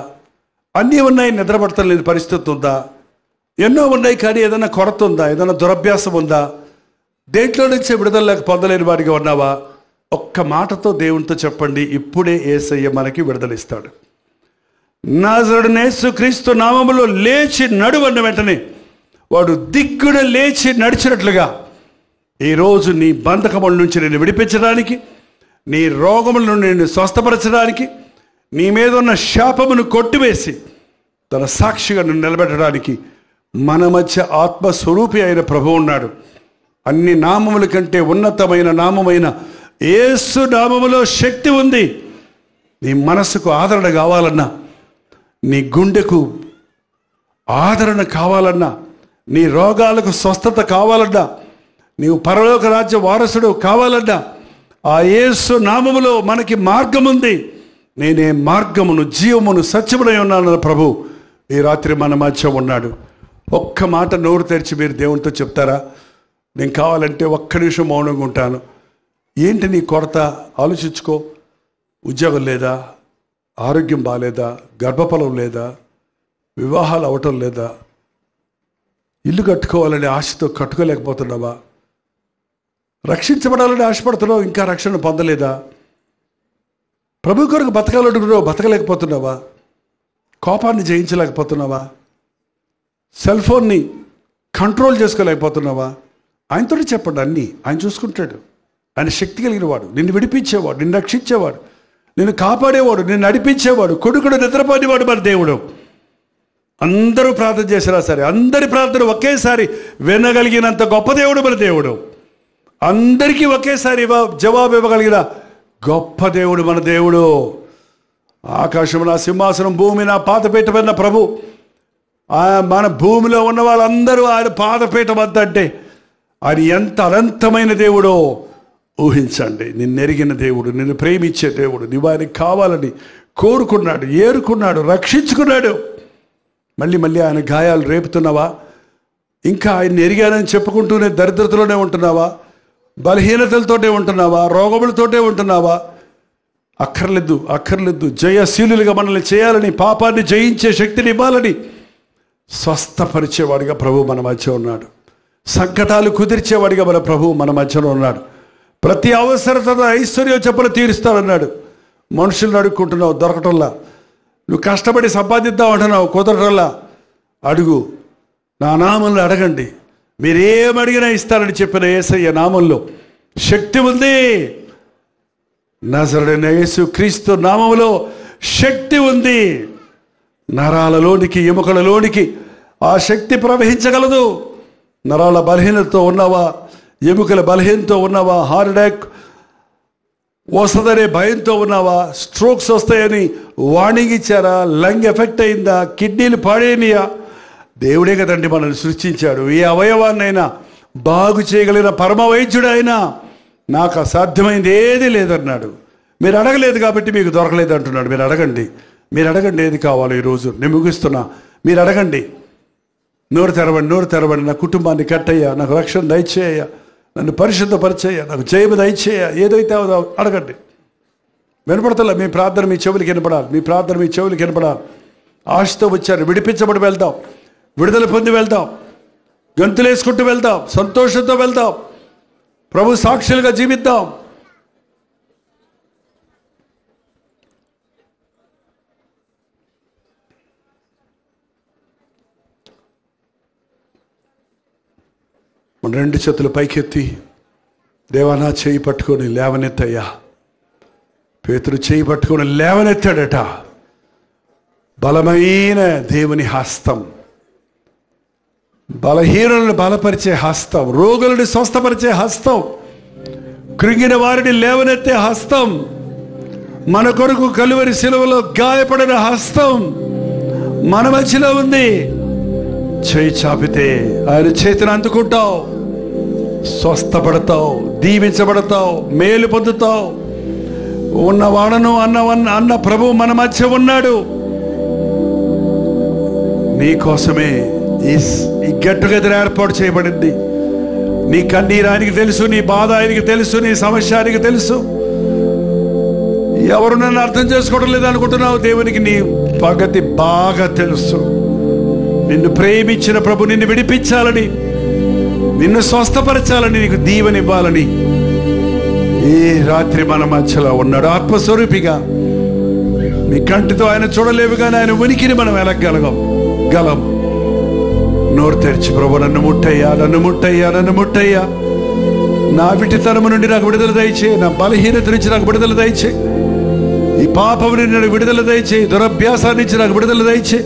అన్నీ ఉన్నాయి, నిద్రపడటం లేని పరిస్థితి ఉందా? ఎన్నో ఉన్నాయి, కానీ ఏదైనా కొరత ఉందా? ఏదైనా దురభ్యాసం ఉందా? దేంట్లో నుంచే విడుదల పొందలేని వాడిగా ఉన్నావా? ఒక్క మాటతో దేవునితో చెప్పండి, ఇప్పుడే యేసయ్య మనకి విడుదలిస్తాడు. నజరేయుడైన యేసుక్రీస్తు నామములో లేచి నడువన్న వెంటనే వాడు దిగ్గున లేచి నడిచినట్లుగా ఈరోజు నీ బంధకముల నుంచి నేను విడిపించడానికి, నీ రోగముల నుండి నేను స్వస్థపరచడానికి, నీ మీద ఉన్న శాపమును కొట్టివేసి తన సాక్షిగా నిన్ను నిలబెట్టడానికి మన మధ్య ఆత్మస్వరూపి అయిన ప్రభువు ఉన్నాడు. అన్ని నామముల కంటే ఉన్నతమైన నామమైన యేసు నామములో శక్తి ఉంది. నీ మనసుకు ఆదరణ కావాలన్నా, నీ గుండెకు ఆదరణ కావాలన్నా, నీ రోగాలకు స్వస్థత కావాలన్నా, నీవు పరలోక రాజ్య వారసుడు కావాలన్నా ఆ యేసు నామములో మనకి మార్గం ఉంది. నేనే మార్గమును జీవమును సత్యమునై ఉన్నానన్న ప్రభు ఈ రాత్రి మన మధ్య ఉన్నాడు. ఒక్క మాట నోరు తెరిచి మీరు దేవునితో చెప్తారా? నేను కావాలంటే ఒక్క నిమిషం మౌనంగా ఉంటాను. ఏంటి నీ కొరత? ఆలోచించుకో. ఉద్యోగం లేదా? ఆరోగ్యం బాగాలేదా? గర్భఫలం లేదా? వివాహాలు అవటం లేదా? ఇల్లు కట్టుకోవాలని ఆశతో కట్టుకోలేకపోతున్నావా? రక్షించబడాలని ఆశపడుతున్నావు, ఇంకా రక్షణ పొందలేదా? ప్రభు కొరకు బతకాలనుకున్నావు, బతకలేకపోతున్నావా? కోపాన్ని జయించలేకపోతున్నావా? సెల్ ఫోన్ని కంట్రోల్ చేసుకోలేకపోతున్నావా? ఆయనతో చెప్పండి, అన్నీ ఆయన చూసుకుంటాడు. ఆయన శక్తి కలిగిన వాడు, నిన్ను విడిపించేవాడు, నిన్ను రక్షించేవాడు, నిన్ను కాపాడేవాడు, నిన్ను నడిపించేవాడు, కొడుకుడు నిద్రపోయేవాడు మన దేవుడు. అందరూ ప్రార్థన చేసినా సరే అందరి ప్రార్థన ఒకేసారి వినగలిగినంత గొప్ప దేవుడు మన దేవుడు. అందరికీ ఒకేసారి జవాబు ఇవ్వగలిగిన గొప్ప దేవుడు మన దేవుడు. ఆకాశం నా సింహాసనం, భూమి నా పాదపీఠమైన ప్రభు. మన భూమిలో ఉన్న వాళ్ళందరూ ఆయన పాదపీఠం వద్ద అంటే ఆయన ఎంత అనంతమైన దేవుడో ఊహించండి. నిన్ను ఎరిగిన దేవుడు, నిన్ను ప్రేమించే దేవుడు, నువ్వు ఆయనకి కావాలని కోరుకున్నాడు, ఏరుకున్నాడు, రక్షించుకున్నాడు. మళ్ళీ మళ్ళీ ఆయన గాయాలు రేపుతున్నావా? ఇంకా ఆయన్ని ఎరిగానని చెప్పుకుంటూనే దరిద్రతలోనే ఉంటున్నావా? బలహీనతలతోటే ఉంటున్నావా? రోగములతోటే ఉంటున్నావా? అక్కర్లేదు. జయశీలులుగా మనల్ని చేయాలని, పాపాన్ని జయించే శక్తిని ఇవ్వాలని స్వస్థపరిచేవాడిగా ప్రభు మన మధ్య ఉన్నాడు. సంకటాలు కుదిర్చేవాడిగా మన ప్రభు మన మధ్యలో ఉన్నాడు. ప్రతి అవసరత ఐశ్వర్యం చెప్పులు తీరుస్తాడన్నాడు. మనుషులను అడుక్కుంటున్నావు, దొరకటంలా. నువ్వు కష్టపడి సంపాదిద్దాం అంటున్నావు, కుదరటంలా. అడుగు, నా నామంలో అడగండి, మీరేమడిగినా ఇస్తారని చెప్పిన యేసయ్య నామంలో శక్తి ఉంది. నజరేయుడైన యేసుక్రీస్తు నామములో శక్తి ఉంది. నరాలలోనికి, ఎముకలలోనికి ఆ శక్తి ప్రవహించగలదు. నరాల బలహీనతతో ఉన్నావా? ఎముకల బలహీనతో ఉన్నావా? హార్ట్ అటాక్ వస్తుందనే భయంతో ఉన్నావా? స్ట్రోక్స్ వస్తాయని వార్నింగ్ ఇచ్చారా? లంగ్ ఎఫెక్ట్ అయిందా? కిడ్నీలు పాడైనయా? దేవుడే కదండి మనల్ని సృష్టించాడు. ఏ అవయవాన్నైనా బాగు చేయగలిగిన పరమ వైద్యుడు ఆయన. నాకు అసాధ్యమైంది ఏది లేదన్నాడు. మీరు అడగలేదు కాబట్టి మీకు దొరకలేదు అంటున్నాడు. మీరు అడగండి ఏది కావాలో. ఈరోజు నేను ముగిస్తున్నా, మీరు అడగండి. నోరు తెరవండి. నా కుటుంబాన్ని కట్టయ్యా, నాకు రక్షణ దయచేయ, నన్ను పరిశుద్ధపరిచేయ, నాకు జయము దయచేయ, ఏదైతే అడగండి. వినపడతలే మీ ప్రార్థన మీ చెవులకి వినపడాలి. ఆశతో వచ్చారు, విడిపించబడి వెళ్దాం, విడుదల పొంది వెళ్దాం, గంతులేసుకుంటూ వెళ్దాం, సంతోషంతో వెళ్దాం, ప్రభు సాక్షులుగా జీవిద్దాం. మన రెండు చేతులు పైకెత్తి, దేవా నా చేయి పట్టుకొని లేవనెత్తయ్యా. పేతురు చేయి పట్టుకొని లేవనెత్తాడట. బలమైన దేవుని హస్తం, బలహీనులను బలపరిచే హస్తం, రోగులను స్వస్థపరిచే హస్తం, కృంగిన వారిని లేవనెత్తే హస్తం, మన కొరకు కలువరి శిలువలో గాయపడిన హస్తం మన మధ్యలో ఉంది. చేయి చాపితే ఆయన చేతిని అందుకుంటావు, స్వస్థపడతావు, దీవించబడతావు, మేలు పొందుతావు. ఉన్నవాడను అన్న ప్రభు మన మధ్య ఉన్నాడు. నీకోసమే ఈ గెట్ టుగెదర్ ఏర్పాటు చేయబడింది. నీ కన్నీరు ఆయనకి తెలుసు, నీ బాధ ఆయనకి తెలుసు, నీ సమస్య ఆయనకి తెలుసు. ఎవరు నన్ను అర్థం చేసుకోవడం లేదనుకుంటున్నావు? దేవునికి నీ పగతి బాగా తెలుసు. నిన్ను ప్రేమించిన ప్రభు నిన్ను విడిపించాలని, నిన్ను స్వస్థపరచాలని, నీకు దీవెనివ్వాలని ఈ రాత్రి మన మధ్యలో ఉన్నాడు. ఆత్మస్వరూపిగా మీ కంటితో ఆయన చూడలేవు, కానీ ఆయన ఉనికిని మనం గలం. నోరు తెరిచి, ప్రభు నన్ను ముట్టయ్యా, నన్ను ముట్టయ్యా, నన్ను ముట్టయ్యా. నా విటితనము నుండి నాకు విడుదల దయచే, నా బలహీనత నుంచి నాకు విడుదల దయచే, ఈ పాపము నుండి నాకు విడుదల దయచే, దురభ్యాసాన్ని నుంచి నాకు విడుదల దయచే,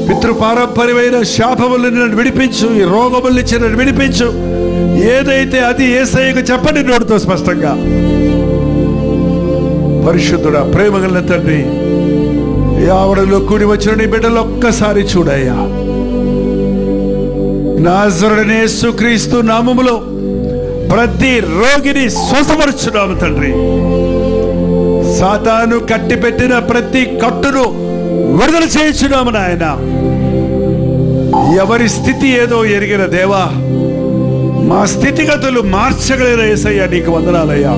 పితృపారంపర్యమైన శాపముల నుండి నన్ను విడిపించు, ఈ రోగముల నుంచి నన్ను విడిపించు. ఏదైతే అది యేసయ్యకు చెప్పండి నోటితో స్పష్టంగా. పరిశుద్ధుడా, ప్రేమగల తండ్రి, ఈ ఆవరణలో కూడి వచ్చిన నీ బిడ్డలు ఒక్కసారి చూడయ్యా. నాజరేయుడైన యేసుక్రీస్తు నామములో ప్రతి రోగిని స్వస్థపరుచున్నాము తండ్రి. సాతాను కట్టిపెట్టిన ప్రతి కట్టును విడుదల చేయించున్నాము నాయన. ఎవరి స్థితి ఏదో ఎరిగిన దేవా, మా స్థితిగతులు మార్చగలిగిన యేసయ్యా నీకు వందనాలయ్యా.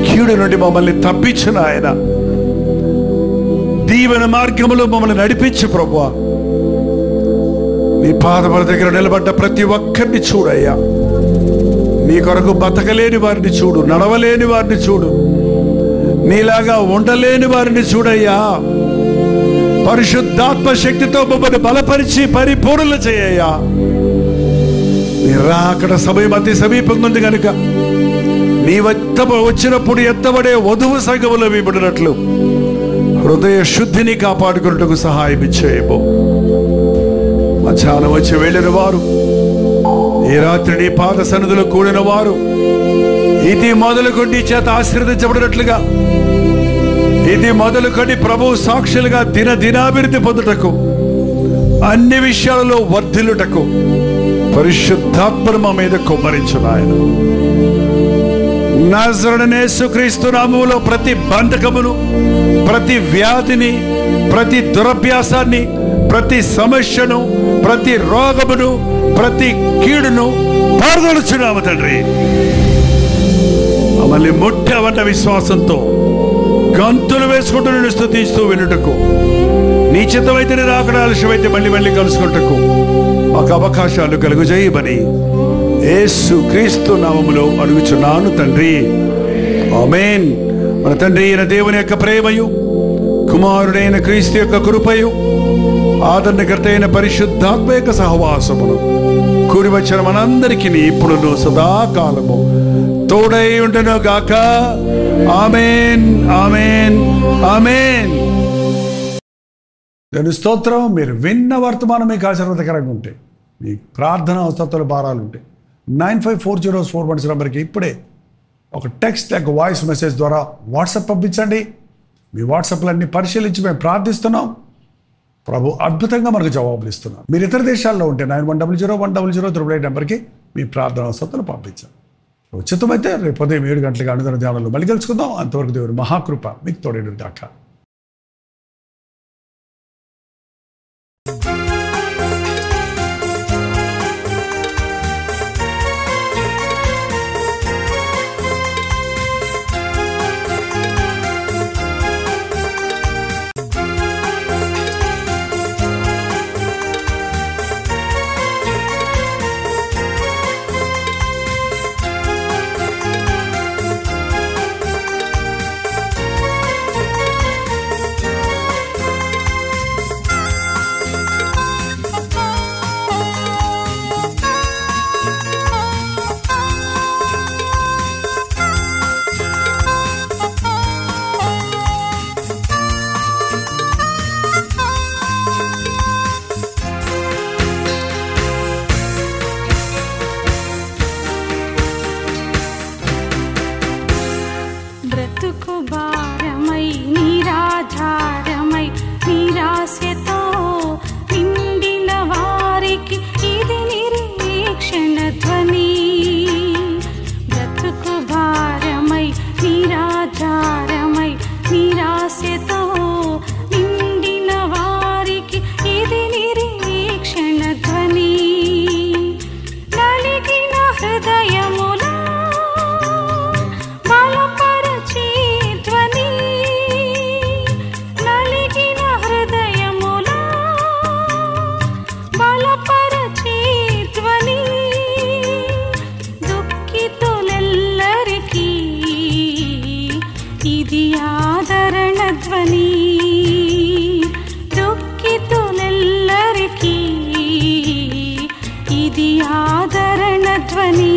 కీడు నుండి మమ్మల్ని తప్పించిన ఆయన, దీవెన మార్గములో మమ్మల్ని నడిపించు ప్రభువా. నీ పాదముల దగ్గర నిలబడ్డ ప్రతి ఒక్కరిని చూడయ్యా. నీ కొరకు బతకలేని వారిని చూడు, నడవలేని వారిని చూడు, నీలాగా ఉండలేని వారిని చూడయ్యా. పరిశుద్ధాత్మ శక్తితో మమ్మల్ని బలపరిచి పరిపూర్ణ చేయయ్యా. నీ రాకడ సమయం అతి సమీపంగా ఉంది కనుక నీ వచ్చినప్పుడు ఎత్తబడే వధువు సంఘములో విబడినట్లు హృదయ శుద్ధిని కాపాడుకున్నట్టుకు సహాయం ఇచ్చేయబో. మధ్యాహ్నం వచ్చి వెళ్ళిన వారు, ఈ రాత్రి నీ పాద సన్నిధిలో కూడిన వారు, ఇది మొదలుకొని చేత ఆశీర్వదించబడినట్లుగా, ఇది మొదలుకొని ప్రభు సాక్షులుగా దినాభివృద్ధి పొందుటకు, అన్ని విషయాలలో వర్ధిల్లుటకు పరిశుద్ధాత్మను మా మీద కుమ్మరించును ఆయన. నాజరేయుడైన యేసుక్రీస్తు నామములో ప్రతి బంధకమును, ప్రతి వ్యాధిని, ప్రతి దురభ్యాసాన్ని, ప్రతి సమస్యను, ప్రతి రోగమును, ప్రతి కీడును పారదోలుచున్నాము తండ్రి. మమ్మల్ని ముట్టావన్న విశ్వాసంతో గంతులు వేసుకుంటూ నిన్ను స్తుతిస్తూ వెళ్ళుటకు, నీ చిత్తమైతే నీ రాకడ ఆలస్యమైతే మళ్ళీ కలుసుకుంటకు మాకు అవకాశాలు కలుగజేయమని యేసు క్రీస్తు నామములో అడుగుచున్నాను తండ్రి, ఆమేన్. మన తండ్రి అయిన దేవుని యొక్క ప్రేమయు, కుమారుడైన క్రీస్తు యొక్క కృపయు, ఆదరణకర్త అయిన పరిశుద్ధాత్మ యొక్క సహవాసమును కూడి వచ్చిన మనందరికీ ఇప్పుడును సదాకాలము తోడై ఉండను గాక. ఆమేన్, ఆమేన్, ఆమేన్. నేను స్తోత్రం. మీరు విన్న వర్తమానం మీకు ఆశీర్వాదకరంగా ఉంటే, మీ ప్రార్థన అవసరాలు భారాలు ఉంటే 954041 నెంబర్కి ఇప్పుడే ఒక టెక్స్ట్ లేక వాయిస్ మెసేజ్ ద్వారా వాట్సాప్ పంపించండి. మీ వాట్సాప్లన్నీ పరిశీలించి మేము ప్రార్థిస్తున్నాం. ప్రభు అద్భుతంగా మనకు జవాబులు ఇస్తున్నాం. మీరు ఇతర దేశాల్లో ఉంటే 91001008 నెంబర్కి మీ ప్రార్థన అవసరాలు పంపించండి. ఉచితమైతే రేపు ఉదయం 7 గంటలకు అనుదిన ధ్యానంలో మళ్ళీ కలుసుకుందాం. అంతవరకు దేవుని మహాకృప మీకు తోడేను గాక. నిరీక్షణ ధ్వని నలిగిన ఆదరణ ధ్వని